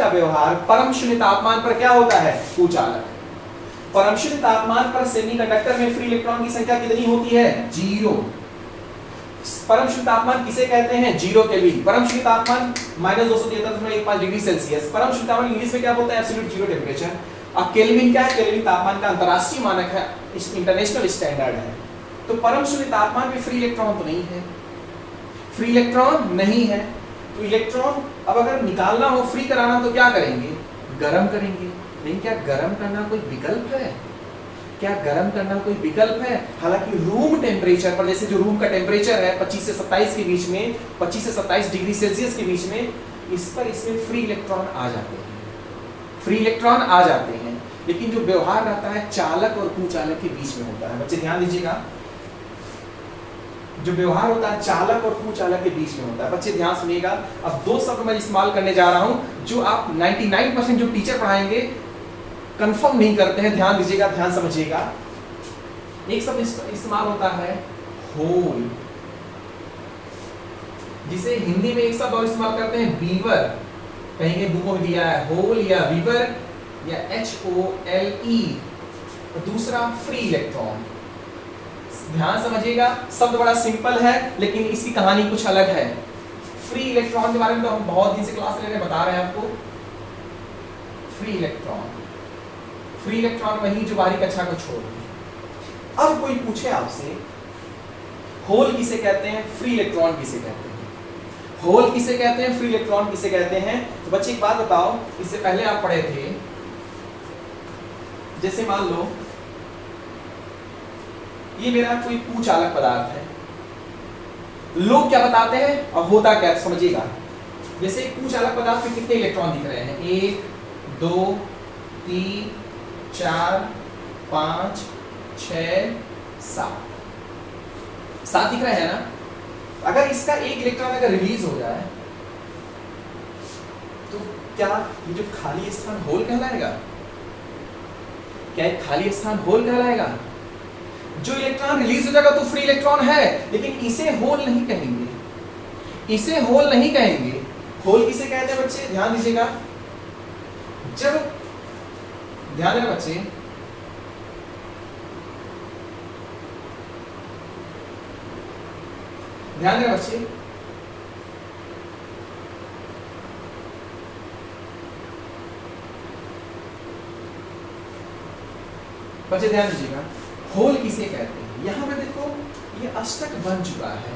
व्यवहार परम शून्य तापमान पर क्या होता है? कुचालक। परम शून्य तापमान पर सेमीकंडक्टर में फ्री इलेक्ट्रॉन की संख्या कितनी होती है? 0। परम शून्य तापमान किसे कहते हैं? 0 केल्विन। परम शून्य तापमान -273.15 डिग्री सेल्सियस। परम शून्य तापमान इंग्लिश में क्या बोलते हैं? Absolute zero temperature. अब केल्विन क्या है? केल्विन तापमान का अंतरराष्ट्रीय मानक है, इंटरनेशनल स्टैंडर्ड है। तो परम शून्य तापमान में फ्री इलेक्ट्रॉन तो नहीं है, फ्री इलेक्ट्रॉन नहीं है। तो इलेक्ट्रॉन अब अगर निकालना हो, फ्री कराना, तो क्या करेंगे? गर्म करेंगे। लेकिन क्या गर्म करना कोई विकल्प है? क्या गर्म करना कोई विकल्प है? हालांकि रूम टेम्परेचर पर, जैसे जो रूम का टेम्परेचर है 25 से 27 के बीच में, 25 से 27 डिग्री सेल्सियस के बीच में, इस पर इसमें फ्री इलेक्ट्रॉन आ जाते हैं, फ्री इलेक्ट्रॉन आ जाते हैं। लेकिन जो व्यवहार रहता है चालक और कुचालक के बीच में होता है। बच्चे ध्यान दीजिएगा, जो व्यवहार होता है चालक और कुचालक के बीच में होता है। बच्चे ध्यान सुनिएगा। अब 2 शब्द मैं इस्तेमाल करने जा रहा हूं जो आप 99% जो टीचर पढ़ाएंगे कंफर्म नहीं करते हैं। ध्यान दीजिएगा, ध्यान समझिएगा। एक शब्द इस्तेमाल होता है होल, जिसे हिंदी में एक शब्द और इस्तेमाल करते हैं बीवर। कहीं बुकों में दिया है होल या वीवर या HOLE। दूसरा फ्री इलेक्ट्रॉन। ध्यान समझिएगा, शब्द बड़ा सिंपल है लेकिन इसकी कहानी कुछ अलग है। फ्री इलेक्ट्रॉन के बारे में तो हम बहुत दिन से क्लास ले रहे हैं, बता रहे हैं आपको। फ्री इलेक्ट्रॉन, फ्री इलेक्ट्रॉन वही जो बाहरी कक्षा को छोड़ दे। अब कोई पूछे आपसे होल किसे कहते हैं, फ्री इलेक्ट्रॉन किसे कहते हैं? होल किसे कहते हैं, फ्री इलेक्ट्रॉन किसे कहते हैं? तो बच्चे एक बात बताओ, इससे पहले आप पढ़े थे, जैसे मान लो ये मेरा कोई कुचालक पदार्थ है, लोग क्या बताते हैं और होता क्या समझिएगा। जैसे कुचालक पदार्थ में कितने इलेक्ट्रॉन दिख रहे हैं? 1 2 3 4 5 6 7 दिख रहे हैं ना। अगर इसका एक इलेक्ट्रॉन अगर रिलीज हो जाए तो क्या ये जो खाली स्थान होल कहलाएगा? क्या एक खाली स्थान होल कहलाएगा? जो इलेक्ट्रॉन रिलीज हो जाएगा तो फ्री इलेक्ट्रॉन है, लेकिन इसे होल नहीं कहेंगे, इसे होल नहीं कहेंगे। होल किसे कहते हैं बच्चे? ध्यान दीजिएगा, जब ध्यान देना बच्चे, ध्यान देना बच्चे, बच्चे ध्यान दीजिएगा, होल किसे कहते हैं। यहाँ पे देखो ये अष्टक बन चुका है,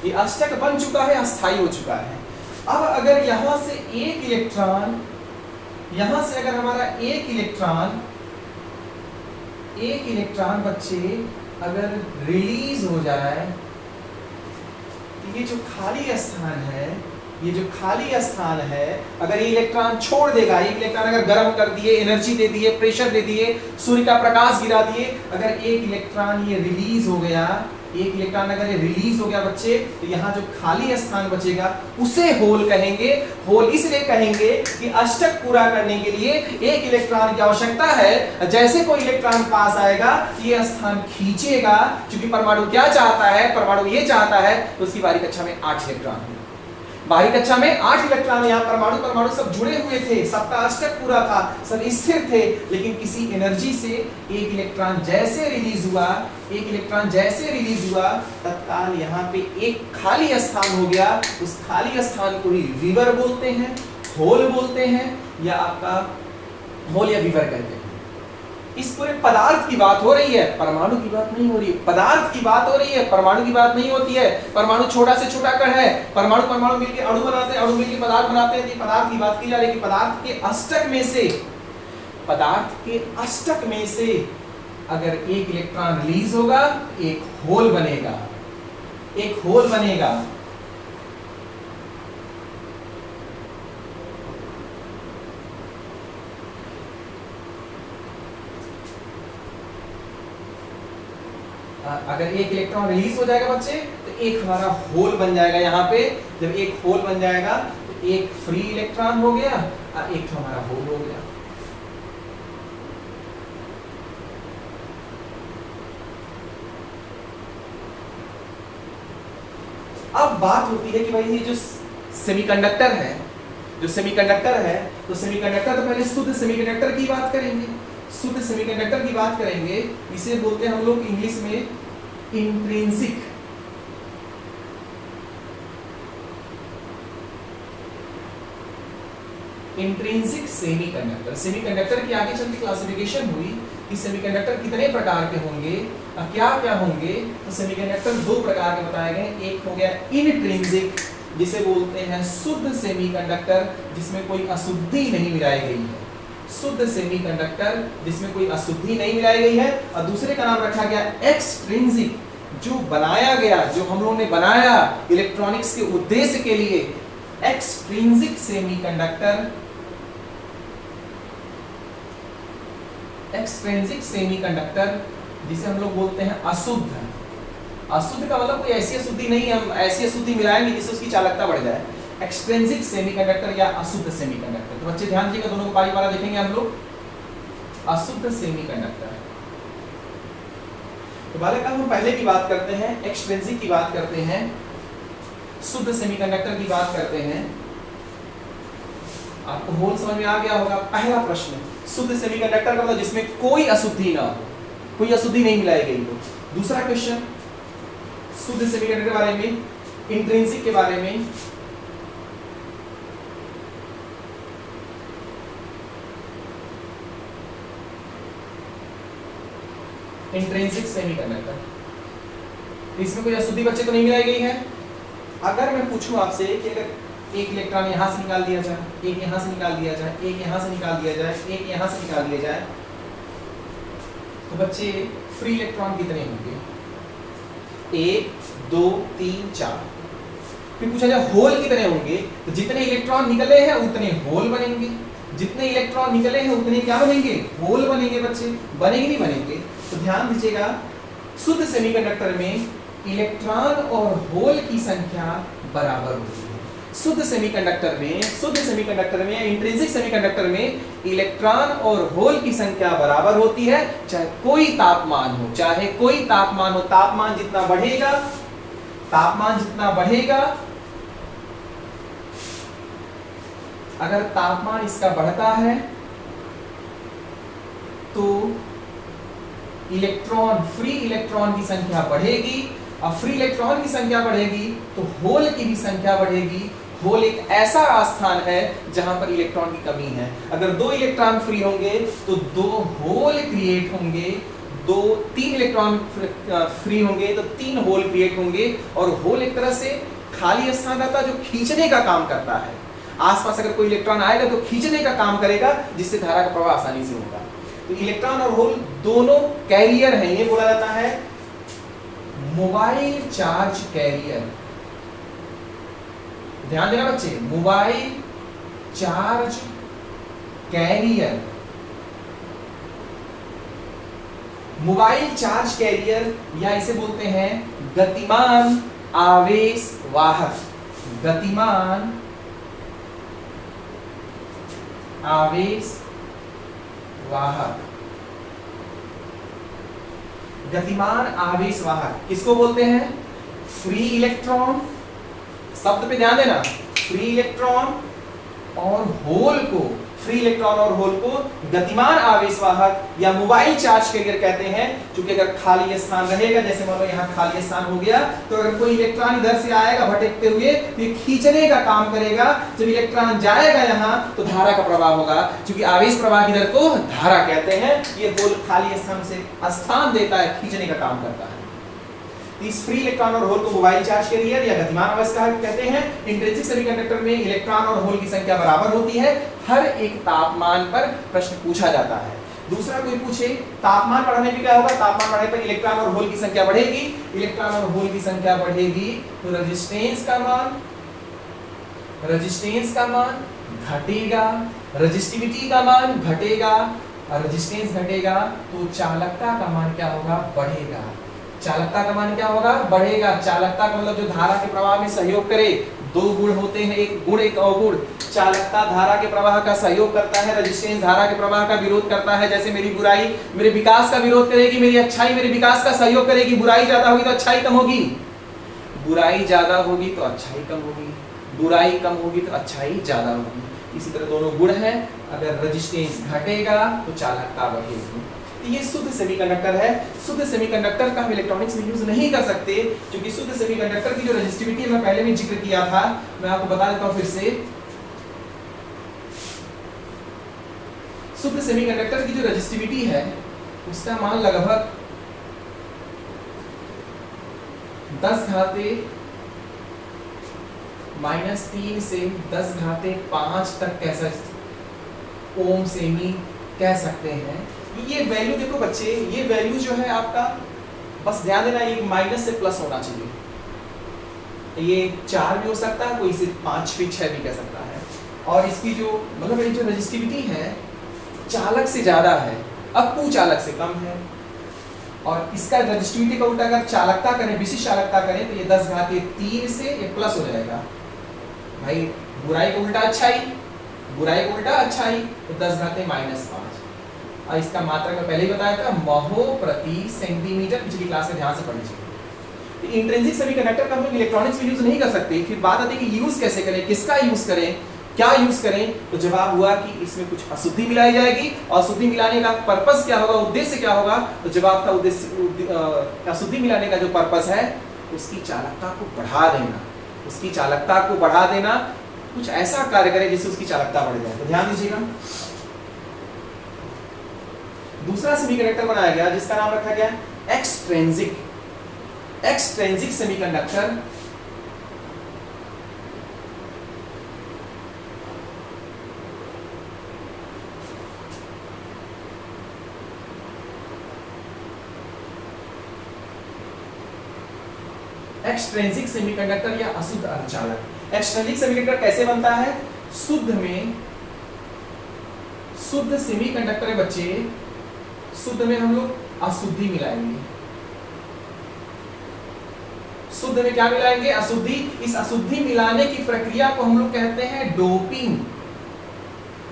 ये अष्टक बन चुका है, अस्थायी हो चुका है। अब अगर यहाँ से एक इलेक्ट्रॉन, यहाँ से अगर हमारा एक इलेक्ट्रॉन बच्चे अगर रिलीज हो जाए, तो ये जो खाली स्थान है, ये जो खाली स्थान है, अगर ये इलेक्ट्रॉन छोड़ देगा, एक इलेक्ट्रॉन अगर गर्म कर दिए, एनर्जी दे दिए, प्रेशर दे दिए, सूर्य का प्रकाश गिरा दिए, अगर एक इलेक्ट्रॉन ये रिलीज हो गया, एक इलेक्ट्रॉन अगर ये रिलीज हो गया बच्चे, तो यहाँ जो खाली स्थान बचेगा उसे होल कहेंगे। होल इसलिए कहेंगे कि अष्टक पूरा करने के लिए एक इलेक्ट्रॉन की आवश्यकता है। जैसे कोई इलेक्ट्रॉन पास आएगा, ये स्थान खींचेगा, क्योंकि परमाणु क्या चाहता है, परमाणु ये चाहता है, तो उसकी बाहरी कक्षा में 8 इलेक्ट्रॉन है। बाहरी कक्षा में 8 इलेक्ट्रॉन, यहाँ परमाणु सब जुड़े हुए थे, सबका अष्टक पूरा था, सब स्थिर थे, लेकिन किसी एनर्जी से एक इलेक्ट्रॉन जैसे रिलीज हुआ, तत्काल यहाँ पे एक खाली स्थान हो गया। उस खाली स्थान को ही विवर बोलते हैं, होल बोलते हैं, या आपका होल या विवर कहते हैं। इस पूरे पदार्थ की बात हो रही है, परमाणु की बात नहीं हो रही है। पदार्थ की बात हो रही है, परमाणु की बात नहीं होती है। परमाणु छोटा से छोटा कण है, परमाणु मिलकर अणु बनाते हैं, अणु मिलकर पदार्थ बनाते हैं। पदार्थ की बात की जा रही है। पदार्थ के अष्टक में से अगर एक इलेक्ट्रॉन रिलीज होगा, एक होल बनेगा। अगर एक इलेक्ट्रॉन रिलीज हो जाएगा बच्चे, तो एक हमारा होल बन जाएगा। यहाँ पे जब एक होल बन जाएगा, तो एक फ्री इलेक्ट्रॉन हो गया और एक हमारा होल हो गया। अब बात होती है कि भाई ये जो सेमीकंडक्टर है, तो सेमीकंडक्टर तो पहले शुद्ध सेमीकंडक्टर की बात करेंगे। शुद्ध सेमीकंडक्टर की बात करेंगे, इसे बोलते हैं हम लोग इंग्लिश में इंट्रिंसिक। Intrinsic semiconductor. सेमीकंडक्टर की आगे चल के क्लासिफिकेशन हुई कि सेमीकंडक्टर कितने प्रकार के होंगे, क्या क्या होंगे। तो सेमीकंडक्टर 2 प्रकार के बताए गए। एक हो गया इंट्रिंसिक, जिसे बोलते हैं शुद्ध सेमीकंडक्टर, जिसमें कोई अशुद्धि नहीं मिलाई गई है। शुद्ध सेमीकंडक्टर जिसमें कोई अशुद्धि नहीं मिलाई गई है। और दूसरे का नाम रखा गया एक्सट्रिंसिक, जो बनाया गया, जो हम लोगों ने बनाया इलेक्ट्रॉनिक्स के उद्देश्य के लिए। एक्सट्रिंसिक सेमीकंडक्टर जिसे हम लोग बोलते हैं अशुद्ध। अशुद्ध का मतलब कोई ऐसी अशुद्धि नहीं, हम ऐसी अशुद्धि मिलाएंगे जिससे उसकी चालकता बढ़ जाए। एक्सट्रिंसिक सेमीकंडक्टर या अशुद्ध सेमीकंडक्टर। तो बच्चे ध्यान दीजिएगा, दोनों को बारी बारी देखेंगे हम लोग। अशुद्ध सेमीकंडक्टर, तो बालक हम पहले की बात करते हैं, एक्सट्रिंसिक की बात करते हैं, शुद्ध सेमीकंडक्टर की बात करते हैं। आपको होल समझ में आ गया होगा। पहला प्रश्न, शुद्ध सेमीकंडक्टर का मतलब जिसमें कोई अशुद्धि ना हो, कोई अशुद्धि नहीं मिलाई गई हो। दूसरा क्वेश्चन, शुद्ध सेमीकंडक्टर के बारे में, इंट्रिंसिक के बारे में। इंट्रिंसिक सेमीकंडक्टर, इसमें कोई अशुद्धि बच्चे को नहीं मिलाई गई है। अगर मैं पूछूं आपसे कि अगर एक इलेक्ट्रॉन यहां से निकाल दिया जाए, एक यहां से निकाल दिया जाए, एक यहां से निकाल दिया जाए, एक यहां से निकाल दिया जाए, तो बच्चे फ्री इलेक्ट्रॉन कितने होंगे? 1 2 3 4। फिर पूछा जाए होल कितने होंगे, तो जितने इलेक्ट्रॉन निकले हैं उतने होल बनेंगे। जितने इलेक्ट्रॉन निकले हैं उतने क्या बनेंगे? होल बनेंगे बच्चे। बनेंगे नहीं बनेंगे? तो ध्यान दीजिएगा, शुद्ध सेमीकंडक्टर में इलेक्ट्रॉन और होल की संख्या बराबर होती है। शुद्ध सेमीकंडक्टर में इंट्रिंसिक सेमीकंडक्टर में इलेक्ट्रॉन और होल की संख्या बराबर होती है, चाहे कोई तापमान हो, तापमान जितना बढ़ेगा, अगर तापमान इसका बढ़ता है तो फ्री इलेक्ट्रॉन की संख्या बढ़ेगी, और फ्री इलेक्ट्रॉन की संख्या बढ़ेगी तो होल की भी संख्या बढ़ेगी, होल एक ऐसा स्थान है जहां पर इलेक्ट्रॉन की कमी है। अगर 2 इलेक्ट्रॉन फ्री होंगे तो 2 होल क्रिएट होंगे, 3 इलेक्ट्रॉन फ्री होंगे तो 3 होल क्रिएट होंगे। और होल एक तरह से खाली स्थान रहता है जो खींचने का काम करता है। आसपास अगर कोई इलेक्ट्रॉन आएगा तो खींचने का काम करेगा, जिससे धारा का प्रवाह आसानी से होगा। तो इलेक्ट्रॉन और होल दोनों कैरियर हैं, ये बोला जाता है मोबाइल चार्ज कैरियर। ध्यान देना बच्चे, mobile charge carrier. Mobile charge carrier या इसे बोलते हैं गतिमान आवेश वाहक। गतिमान आवेश वाहक। गतिमान आवेश वाहक किसको बोलते हैं? फ्री इलेक्ट्रॉन, शब्द पे ध्यान देना, फ्री इलेक्ट्रॉन और होल को, फ्री इलेक्ट्रॉन और होल को गतिमान आवेश वाहक या मोबाइल चार्ज कैरियर कहते हैं। क्योंकि अगर खाली स्थान रहेगा, जैसे मान लो यहाँ खाली स्थान हो गया, तो अगर कोई इलेक्ट्रॉन इधर से आएगा भटकते हुए तो ये खींचने का काम करेगा। जब इलेक्ट्रॉन जाएगा यहाँ तो धारा का प्रवाह होगा, क्योंकि आवेश प्रवाह की दर को धारा कहते हैं। ये होल खाली स्थान से स्थान देता है, खींचने का काम करता है। इस फ्री इलेक्ट्रॉन और होल को मोबाइल चार्ज कैरियर या गतिमान आवेश कहते हैं। इंट्रिंसिक सेमीकंडक्टर में इलेक्ट्रॉन और होल की संख्या बराबर होती है। हर एक तापमान पर प्रश्न पूछा जाता है। दूसरा कोई पूछे तापमान बढ़ने पे क्या होगा? तापमान बढ़ने पर इलेक्ट्रॉन और होल की संख्या बढ़ेगी। इलेक्ट्रॉन और होल की संख्या बढ़ेगी तो रेजिस्टेंस का मान घटेगा, रेजिस्टिविटी का मान घटेगा। और रेजिस्टेंस घटेगा तो चालकता का मान क्या होगा? बढ़ेगा। चालकता का मान क्या होगा? बढ़ेगा। चालकता का मतलब जो धारा के प्रवाह में सहयोग करे। 2 गुण होते हैं, एक गुण एक अवगुण। चालकता धारा के प्रवाह का सहयोग करता है, रेजिस्टेंस धारा के प्रवाह का विरोध करता है। जैसे मेरी बुराई मेरे विकास का विरोध करेगी, मेरी अच्छाई मेरे विकास का सहयोग करेगी। बुराई ज्यादा होगी तो अच्छाई कम होगी, बुराई ज्यादा होगी तो अच्छाई कम होगी, बुराई कम होगी तो अच्छाई ज्यादा होगी। इसी तरह दोनों गुण हैं। अगर रेजिस्टेंस घटेगा तो चालकता बढ़ेगी। ये शुद्ध सेमीकंडक्टर है। शुद्ध सेमीकंडक्टर का हम इलेक्ट्रॉनिक्स में यूज नहीं कर सकते, क्योंकि शुद्ध सेमीकंडक्टर की जो रेजिस्टिविटी है मैं पहले भी जिक्र किया था, मैं आपको बता देता हूं फिर से। शुद्ध सेमीकंडक्टर की जो रेजिस्टिविटी है उसका मान लगभग 10⁻³ से 10⁵ तक कैसा ओम सेमी कह सकते हैं। ये वैल्यू देखो बच्चे, ये वैल्यू जो है आपका, बस ध्यान देना ये माइनस से प्लस होना चाहिए। ये 4 भी हो सकता है, कोई इसे 5 भी 6 भी कह सकता है। और इसकी जो मतलब ये जो रेजिस्टिविटी है चालक से ज्यादा है, अप्पू चालक से कम है। और इसका रेजिस्टिविटी का उल्टा अगर चालकता करें, विशिष्ट चालकता करें तो ये 10⁻³ से ये प्लस हो जाएगा। भाई बुराई का उल्टा अच्छाई, बुराई का उल्टा अच्छाई, तो 10⁻⁻5। और इसका मात्रक मैं पहले ही बताया था, महो प्रति सेंटीमीटर। पिछली क्लास में ध्यान से पढ़ लीजिए। इंट्रिंसिक सेमीकंडक्टर का हम लोग इलेक्ट्रॉनिक्स में यूज नहीं कर सकते। फिर बात आती है कि यूज कैसे करें, किसका यूज करें, क्या यूज करें। तो जवाब हुआ कि इसमें कुछ अशुद्धि मिलाई जाएगी। और अशुद्धि मिलाने का पर्पस क्या होगा, उद्देश्य क्या होगा? तो जवाब था उद्देश्य, अशुद्धि मिलाने का जो पर्पस है उसकी चालकता को बढ़ा देना। उसकी चालकता को बढ़ा देना, कुछ ऐसा कार्य करें जिससे उसकी चालकता बढ़ जाए। तो ध्यान दीजिएगा। दूसरा सेमीकंडक्टर बनाया गया जिसका नाम रखा गया extrinsic. Extrinsic semiconductor extrinsic semiconductor या अशुद्ध अर्धचालक। एक्सट्रिंसिक सेमीकंडक्टर कैसे बनता है? शुद्ध में, शुद्ध सेमीकंडक्टर है बच्चे, शुद्ध में हम लोग अशुद्धि मिलाएंगे। शुद्ध में क्या मिलाएंगे? अशुद्धि। इस अशुद्धि मिलाने की प्रक्रिया को हम लोग कहते हैं डोपिंग।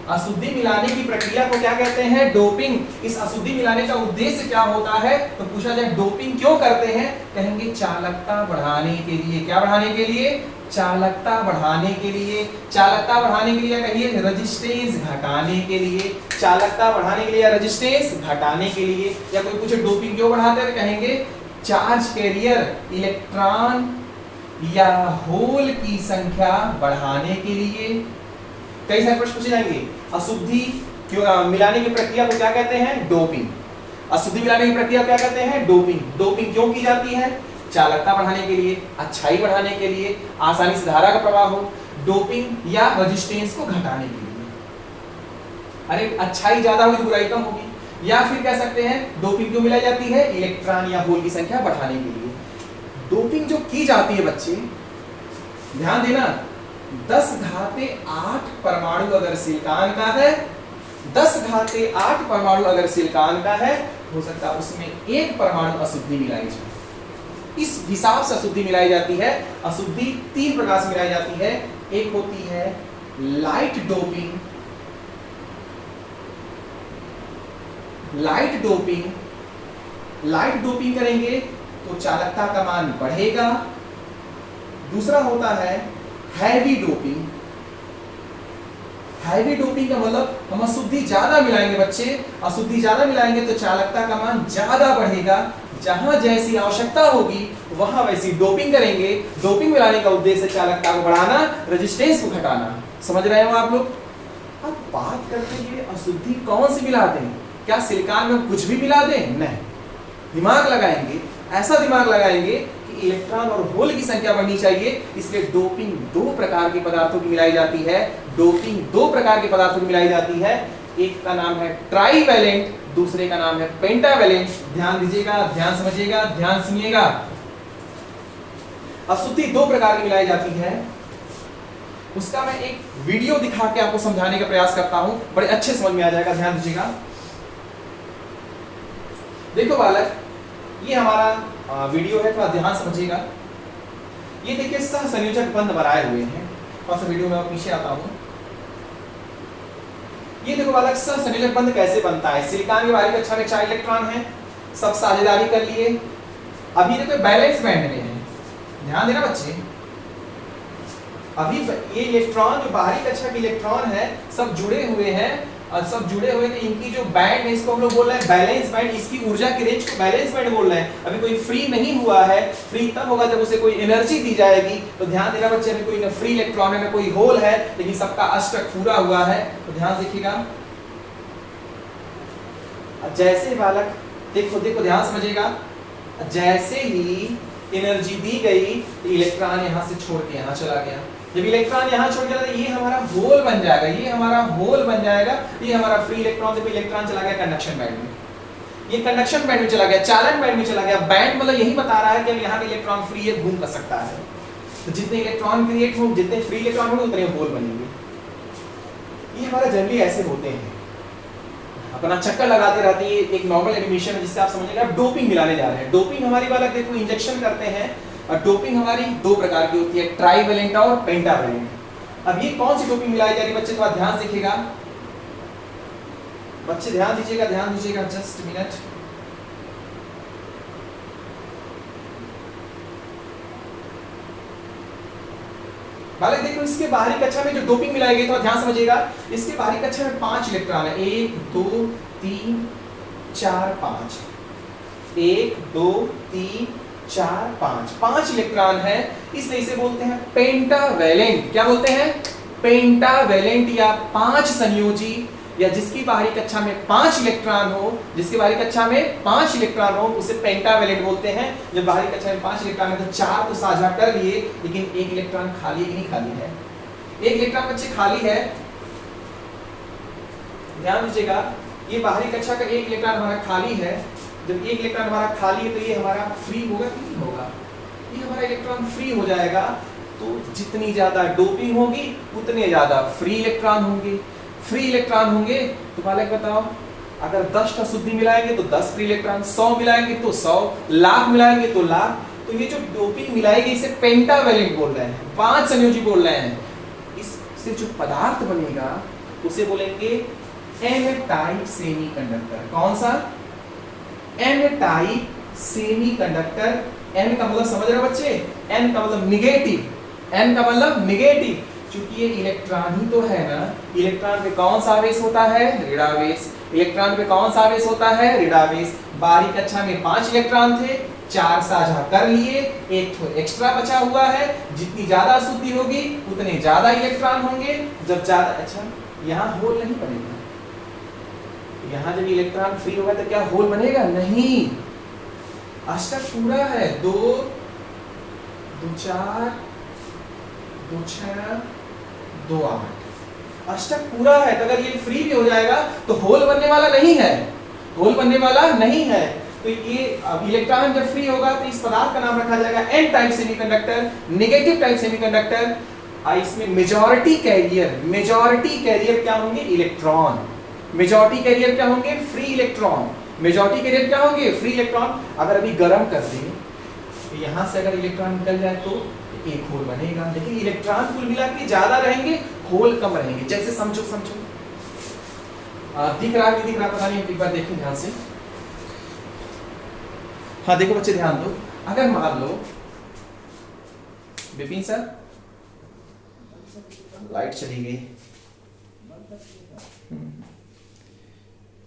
अशुद्धि मिलाने की प्रक्रिया को क्या कहते हैं? डोपिंग। इस अशुद्धि मिलाने का उद्देश्य क्या होता है? तो पूछा जाए डोपिंग क्यों करते हैं, कहेंगे चालकता बढ़ाने के लिए। क्या बढ़ाने के लिए? चालकता बढ़ाने के लिए। चालकता बढ़ाने के लिए कहिए, रेजिस्टेंस घटाने के लिए। चालकता बढ़ाने के लिए या रेजिस्टेंस घटाने के लिए। या कोई पूछे डोपिंग क्यों बढ़ाते हैं, कहेंगे चार्ज कैरियर इलेक्ट्रॉन या होल की संख्या बढ़ाने के लिए। कई सारे प्रश्न पूछे जाएंगे। अशुद्धि मिलाने की प्रक्रिया को क्या कहते हैं? डोपिंग। अशुद्धि मिलाने की प्रक्रिया क्या कहते हैं? डोपिंग। डोपिंग क्यों की जाती है? चालकता बढ़ाने के लिए, अच्छाई बढ़ाने के लिए, आसानी से धारा का प्रवाह हो, डोपिंग या रेजिस्टेंस को घटाने के लिए। अरे अच्छाई ज्यादा होगी तो बुराई कम होगी। या फिर कह सकते हैं डोपिंग क्यों मिलाई जाती है? इलेक्ट्रॉन या होल की संख्या बढ़ाने के लिए। डोपिंग जो की जाती है बच्चे, ध्यान देना, 10⁸ परमाणु अगर सिलिकॉन का है, 10⁸ परमाणु अगर सिलिकॉन का है, हो सकता है उसमें एक परमाणु अशुद्धि मिलाई जाए। इस हिसाब से अशुद्धि मिलाई जाती है। अशुद्धि 3 प्रकार से मिलाई जाती है। एक होती है light doping. Light doping, light doping करेंगे तो चालकता का मान बढ़ेगा। दूसरा होता है हैवी डोपिंग। हैवी डोपिंग का मतलब हम अशुद्धि ज्यादा मिलाएंगे बच्चे, अशुद्धि ज्यादा मिलाएंगे तो चालकता का मान ज्यादा बढ़ेगा। जहां जैसी आवश्यकता होगी वहां वैसी डोपिंग करेंगे। डोपिंग मिलाने का उद्देश्य चालकता को बढ़ाना, रेजिस्टेंस को घटाना। समझ रहे हो आप लोग? अब बात करते हैं अशुद्धि कौन सी मिलाते हैं। क्या सिलिकॉन में कुछ भी मिला दें? नहीं, दिमाग लगाएंगे, ऐसा दिमाग लगाएंगे कि इलेक्ट्रॉन और होल की संख्या बढ़नी चाहिए। इसलिए डोपिंग 2 प्रकार के पदार्थों की मिलाई जाती है। डोपिंग 2 प्रकार के पदार्थों की मिलाई जाती है। एक का नाम है ट्राईवैलेंट, दूसरे का नाम है पेंटावैलेंट। ध्यान दीजिएगा, ध्यान समझिएगा, ध्यान सुनिएगा। अशुद्धि 2 प्रकार की मिलाई जाती है। उसका मैं एक वीडियो दिखा के आपको समझाने का प्रयास करता हूं, बड़े अच्छे समझ में आ जाएगा। ध्यान दीजिएगा। देखो बालक, ये हमारा वीडियो है, थोड़ा ध्यान समझिएगा। ये देखिए सहसंयोजक बंध बनाए हुए हैं। और वीडियो में पीछे आता हूं। ये देखो बालक, सहसंयोजक बंध कैसे बनता है। सिलिकॉन की बाहरी कक्षा में 4 इलेक्ट्रॉन हैं, सब साझेदारी कर लिए। अभी देखो बैलेंस बैंड में है। ध्यान देना बच्चे, अभी ये इलेक्ट्रॉन जो बाहरी कक्षा के इलेक्ट्रॉन है सब जुड़े हुए हैं, और सब जुड़े हुए थे। इनकी जो बैंड है इसको हम लोग बोल रहे हैं बैलेंस बैंड। इसकी ऊर्जा की रेंज को बैलेंस बैंड बोल रहे हैं। अभी कोई फ्री नहीं हुआ है। फ्री तब होगा जब उसे कोई एनर्जी दी जाएगी। तो ध्यान देना बच्चे, अभी कोई ना फ्री इलेक्ट्रॉन है ना कोई होल है, लेकिन सबका अष्टक पूरा हुआ है। तो ध्यान देखिएगा। जैसे बालक देखो देखो, ध्यान समझिएगा, जैसे ही एनर्जी दी गई इलेक्ट्रॉन यहां से छोड़ के यहां चला गया। जब इलेक्ट्रॉन यहां छोड़ के ये हमारा होल बन जाएगा, ये हमारा होल बन जाएगा। ये हमारा फ्री इलेक्ट्रॉन, देखो इलेक्ट्रॉन चला गया कंडक्शन बैंड में, ये कंडक्शन बैंड में चला गया, चालन बैंड में चला गया। बैंड मतलब यही बता रहा है कि यहाँ पे इलेक्ट्रॉन फ्री है, घूम कर सकता है। तो जितने इलेक्ट्रॉन क्रिएट हो, जितने फ्री इलेक्ट्रॉन होंगे उतने होल बनेंगे। ये हमारा जनरली ऐसे होते हैं, अपना चक्कर लगाते रहते हैं। एक नॉर्मल एनिमेशन है जिससे आप समझिएगा। अब डोपिंग मिलाने जा रहे हैं। डोपिंग हमारी बालक देखो इंजेक्शन करते हैं। और डोपिंग हमारी 2 प्रकार की होती है, ट्राईवैलेंट और पेंटावैलेंट। अब ये कौन सी डोपिंग मिलाई जा रही है बच्चे, थोड़ा ध्यान देखिएगा। बच्चे ध्यान दीजिएगा, ध्यान दीजिएगा, जस्ट मिनट। बालक देखो, इसके बाहरी कक्षा में जो डोपिंग मिलाई गई, थोड़ा ध्यान समझिएगा। इसके बाहरी कक्षा में 5 इलेक्ट्रॉन है। 1 2 3 4 5। 1 2 3 4 5, 5 इलेक्ट्रॉन है। इसलिए इसे बोलते हैं पेंटावैलेंट। क्या बोलते हैं? पेंटावैलेंट या 5 संयोजी, या जिसकी बाहरी कक्षा में 5 इलेक्ट्रॉन हो, जिसकी बाहरी कक्षा में 5 इलेक्ट्रॉन हो उसे पेंटावैलेंट बोलते हैं। जब बाहरी कक्षा में 5 इलेक्ट्रॉन है तो 4 तो साझा कर लिए, लेकिन 1 इलेक्ट्रॉन खाली है कि नहीं खाली है? 1 इलेक्ट्रॉन बच्चे खाली है। ध्यान दीजिएगा, ये बाहरी कक्षा का 1 इलेक्ट्रॉन हमारा खाली है। जब 1 इलेक्ट्रॉन हमारा खाली है तो ये हमारा फ्री होगा कि नहीं होगा? ये हमारा इलेक्ट्रॉन फ्री हो जाएगा। तो जितनी ज्यादा डोपिंग होगी उतने ज्यादा फ्री इलेक्ट्रॉन होंगे। फ्री इलेक्ट्रॉन होंगे तो बालक बताओ, अगर 10 अशुद्धि मिलाएंगे तो 10 फ्री इलेक्ट्रॉन, 100 मिलाएंगे तो 100, लाख मिलाएंगे तो लाख। तो ये जो डोपिंग मिलाएगी इसे पेंटावैलेंट बोल रहे हैं, 5 संयोजी बोल रहे हैं। इससे जो पदार्थ बनेगा उसे बोलेंगे एन टाइप सेमीकंडक्टर। कौन सा? N type semiconductor. एन का मतलब समझ रहे हो बच्चे? एन का मतलब निगेटिव, एन का मतलब निगेटिव। क्योंकि ये इलेक्ट्रॉन ही तो है ना। इलेक्ट्रॉन पे कौन सा आवेश होता है? ऋणावेश। इलेक्ट्रॉन पे कौन सा आवेश होता है? ऋणावेश। बाहरी कक्षा में 5 इलेक्ट्रॉन थे, 4 साझा कर लिए, एक तो एक्स्ट्रा बचा हुआ है। जितनी ज्यादा अशुद्धि होगी उतने ज्यादा इलेक्ट्रॉन होंगे। जब ज्यादा, अच्छा यहाँ होल नहीं बनेगा, यहाँ जब इलेक्ट्रॉन फ्री होगा तो क्या होल बनेगा? नहीं। अष्टक पूरा है, 2 2 4 2 6 2 8, अष्टक पूरा है। तो अगर ये फ्री भी हो जाएगा तो होल बनने वाला नहीं है, होल बनने वाला नहीं है। तो ये इलेक्ट्रॉन जब फ्री होगा तो इस पदार्थ का नाम रखा जाएगा N type semiconductor, negative type semiconductor. इसमें मेजॉरिटी कैरियर क्या होंगे? इलेक्ट्रॉन। मेजॉरिटी कैरियर क्या होंगे? Free electron. मेजॉरिटी कैरियर क्या होंगे? Free electron. अगर अभी गर्म कर दें तो यहां से अगर इलेक्ट्रॉन निकल जाए तो एक होल बनेगा, लेकिन इलेक्ट्रॉन कुल मिला के ज्यादा रहेंगे, होल कम रहेंगे। जैसे समझो दिख रहा है कि दिख रहा पता नहीं, एक बार देखो ध्यान से। हाँ देखो बच्चे ध्यान दो, अगर मान लो विपिन सर लाइट चली गई,